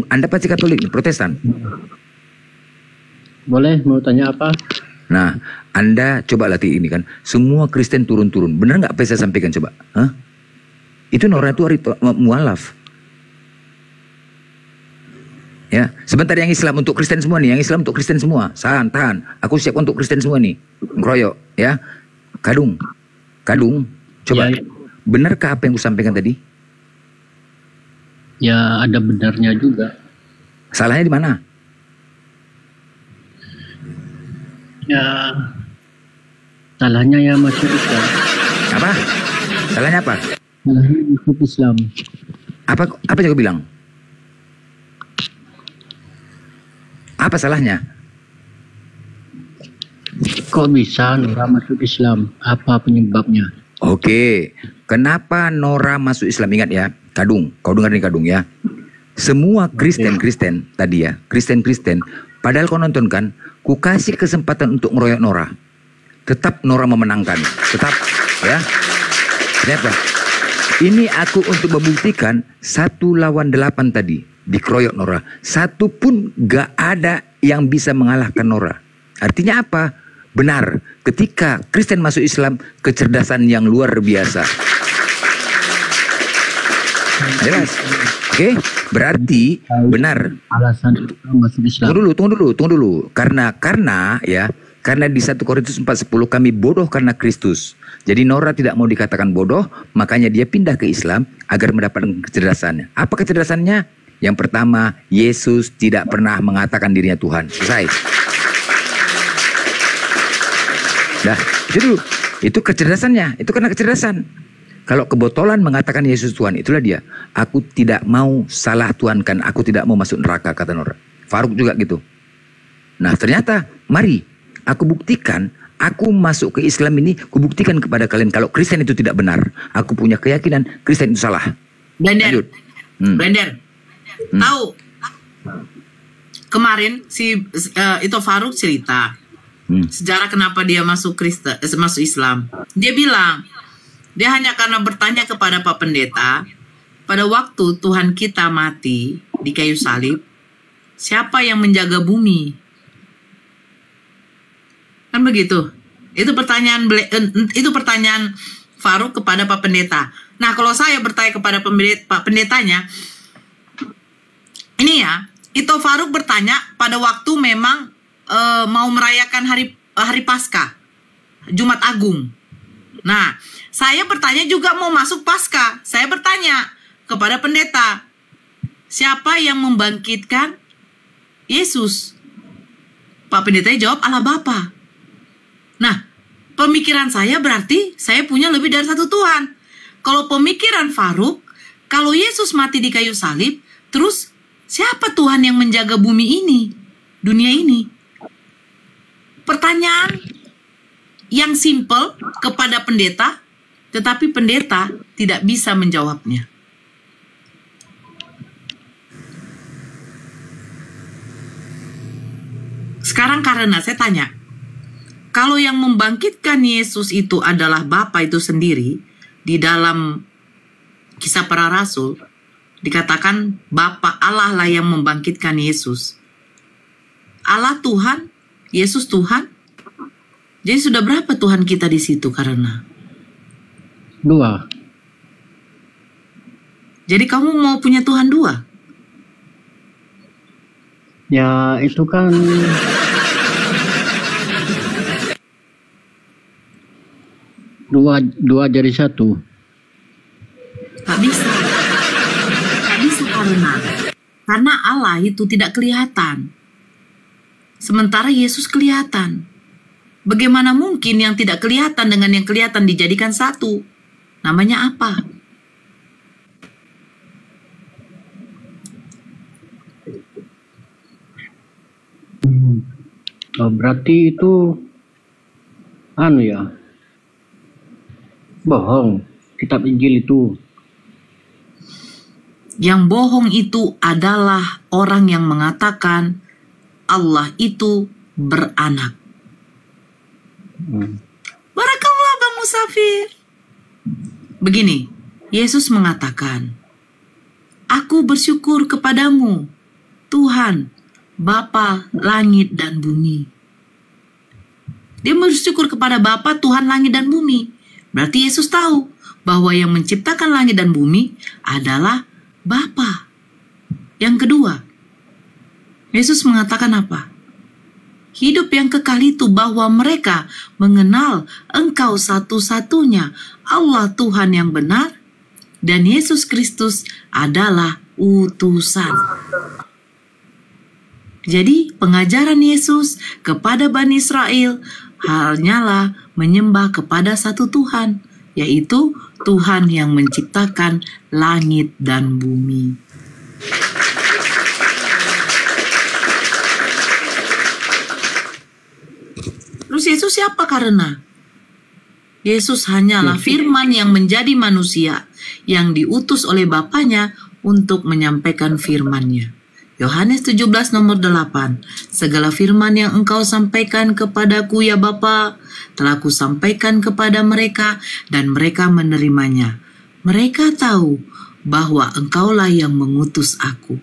A: Anda pasti Katolik, Protestan.
M: Boleh, mau tanya apa?
A: Nah, Anda coba latih ini kan. Semua Kristen turun-turun. Benar nggak apa yang saya sampaikan coba? Hah? Itu Nora itu mualaf. Ya, sebentar yang Islam untuk Kristen semua nih. Yang Islam untuk Kristen semua. Tahan. Aku siap untuk Kristen semua nih. Ngeroyok, ya. Kadung. Coba. Ya. Benarkah apa yang aku sampaikan tadi?
M: Ya, ada benarnya juga.
A: Salahnya di mana?
M: Ya, salahnya ya masuk Islam.
A: Apa? Salahnya apa?
M: Salahnya masuk Islam.
A: Apa yang aku bilang? Apa salahnya?
M: Kok bisa Nora masuk Islam? Apa penyebabnya?
A: Oke, kenapa Nora masuk Islam? Ingat ya, Kadung, kau dengar nih Kadung ya. Semua Kristen tadi ya, Kristen, padahal kau nonton kan, ku kasih kesempatan untuk ngeroyok Nora. Tetap Nora memenangkan, tetap ya. Kenapa? Ini aku untuk membuktikan 1 lawan 8 tadi dikeroyok Nora. Satu pun gak ada yang bisa mengalahkan Nora. Artinya apa? Benar, ketika Kristen masuk Islam, kecerdasan yang luar biasa. Jelas? Oke, berarti benar.
M: Alasan masuk Islam.
A: Tunggu dulu. Karena di 1 Korintus 4:10 kami bodoh karena Kristus. Jadi Nora tidak mau dikatakan bodoh, makanya dia pindah ke Islam agar mendapatkan kecerdasannya. Apa kecerdasannya? Yang pertama, Yesus tidak pernah mengatakan dirinya Tuhan. Selesai. Dah, itu dulu. Itu kecerdasannya. Itu karena kecerdasan. Kalau kebotolan mengatakan Yesus Tuhan, itulah dia. Aku tidak mau salah tuhankan. Aku tidak mau masuk neraka, kata Nora. Faruk juga gitu. Nah ternyata, mari aku buktikan. Aku masuk ke Islam ini, aku buktikan kepada kalian kalau Kristen itu tidak benar. Aku punya keyakinan Kristen itu salah.
E: Blender. Tahu? Kemarin si itu Faruk cerita. Sejarah kenapa dia masuk Islam. Dia bilang, dia hanya karena bertanya kepada Pak Pendeta, pada waktu Tuhan kita mati di kayu salib, siapa yang menjaga bumi? Kan begitu. Itu pertanyaan Faruk kepada Pak Pendeta. Nah, kalau saya bertanya kepada Pak Pendetanya, ini ya, itu Faruk bertanya pada waktu memang mau merayakan hari Paskah, Jumat Agung. Nah, saya bertanya juga mau masuk Paskah. Saya bertanya kepada pendeta, siapa yang membangkitkan Yesus? Pak Pendeta jawab, Allah Bapa. Nah, pemikiran saya berarti saya punya lebih dari satu Tuhan. Kalau pemikiran Faruk, kalau Yesus mati di kayu salib, terus siapa Tuhan yang menjaga bumi ini, dunia ini? Pertanyaan yang simpel kepada pendeta, tetapi pendeta tidak bisa menjawabnya. Sekarang karena saya tanya, kalau yang membangkitkan Yesus itu adalah Bapa itu sendiri, di dalam Kisah Para Rasul, dikatakan Bapa Allah lah yang membangkitkan Yesus. Allah Tuhan, Yesus Tuhan. Jadi sudah berapa Tuhan kita di situ karena?
M: 2.
E: Jadi kamu mau punya Tuhan 2?
M: Ya itu kan dua jadi satu.
E: Tak bisa. Tak bisa karena Allah itu tidak kelihatan. Sementara Yesus kelihatan. Bagaimana mungkin yang tidak kelihatan dengan yang kelihatan dijadikan satu? Namanya apa?
M: Oh, berarti itu ya, bohong kitab Injil itu.
E: Yang bohong itu adalah orang yang mengatakan Allah itu beranak. Barakallah Bang Musafir. Begini, Yesus mengatakan, aku bersyukur kepadamu, Tuhan, Bapa langit dan bumi. Dia bersyukur kepada Bapa, Tuhan langit dan bumi. Berarti Yesus tahu bahwa yang menciptakan langit dan bumi adalah Bapa. Yang kedua, Yesus mengatakan apa? Hidup yang kekal itu bahwa mereka mengenal Engkau satu-satunya Allah Tuhan yang benar dan Yesus Kristus adalah utusan. Jadi pengajaran Yesus kepada Bani Israel hanyalah menyembah kepada satu Tuhan, yaitu Tuhan yang menciptakan langit dan bumi. Terus Yesus siapa karena? Yesus hanyalah firman yang menjadi manusia, yang diutus oleh Bapanya untuk menyampaikan firman-Nya. Yohanes 17 nomor 8. Segala firman yang Engkau sampaikan kepadaku ya Bapa, telah Kusampaikan kepada mereka dan mereka menerimanya. Mereka tahu bahwa Engkaulah yang mengutus aku.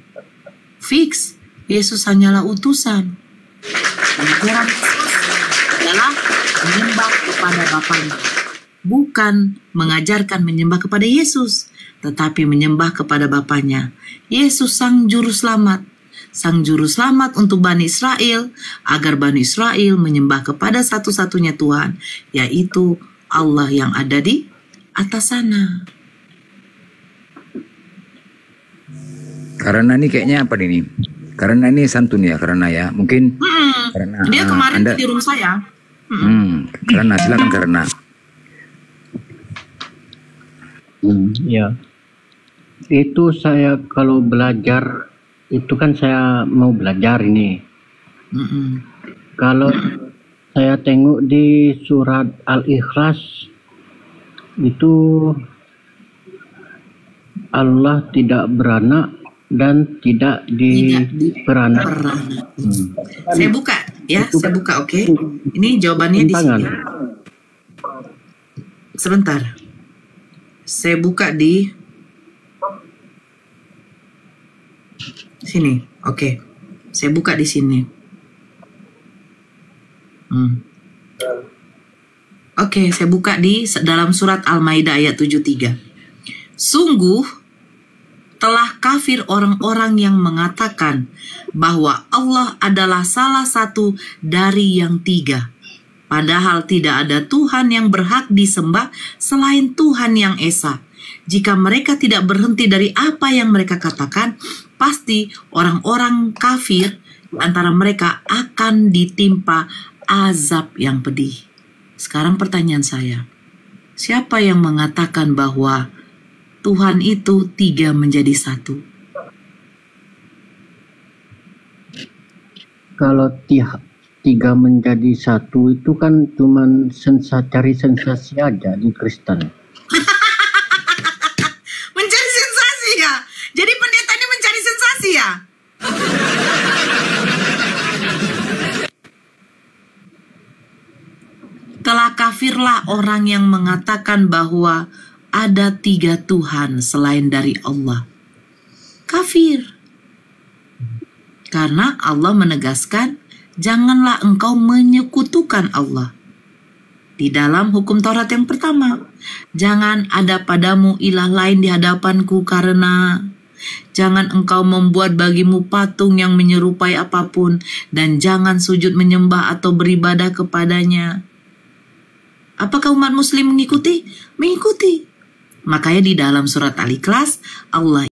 E: Fix, Yesus hanyalah utusan. Ajaran Yesus adalah menyembah kepada Bapanya. Bukan mengajarkan menyembah kepada Yesus, tetapi menyembah kepada Bapanya. Yesus sang juru selamat. Sang juru selamat untuk Bani Israel, agar Bani Israel menyembah kepada satu-satunya Tuhan, yaitu Allah yang ada di atas sana.
A: Karena ini kayaknya apa ini? Karena ini santun ya, karena ya. Mungkin karena
E: dia kemarin di room saya.
A: Karena silakan karena.
M: Ya. Itu saya kalau belajar itu kan saya mau belajar ini. Kalau saya tengok di surat Al-Ikhlas itu Allah tidak beranak dan tidak diperanak.
E: Saya buka ya, saya buka, oke. Ini jawabannya di sini. Sebentar. Saya buka di sini. Oke. Saya buka di sini. Oke, saya buka di dalam surat Al-Maidah ayat 73. Sungguh telah kafir orang-orang yang mengatakan bahwa Allah adalah salah satu dari yang tiga. Padahal tidak ada Tuhan yang berhak disembah selain Tuhan yang Esa. Jika mereka tidak berhenti dari apa yang mereka katakan, pasti orang-orang kafir antara mereka akan ditimpa azab yang pedih. Sekarang pertanyaan saya, siapa yang mengatakan bahwa Tuhan itu tiga menjadi satu?
M: Kalau tiga menjadi satu itu kan cuman cari sensasi aja di Kristen.
E: Mencari sensasi ya? Jadi pendeta ini mencari sensasi ya? Telah kafirlah orang yang mengatakan bahwa ada tiga Tuhan selain dari Allah. Kafir. Karena Allah menegaskan, janganlah engkau menyekutukan Allah. Di dalam hukum Taurat yang pertama, jangan ada padamu ilah lain di hadapanku karena jangan engkau membuat bagimu patung yang menyerupai apapun dan jangan sujud menyembah atau beribadah kepadanya. Apakah umat muslim mengikuti? Mengikuti. Makanya di dalam surat Al-Ikhlas, Allah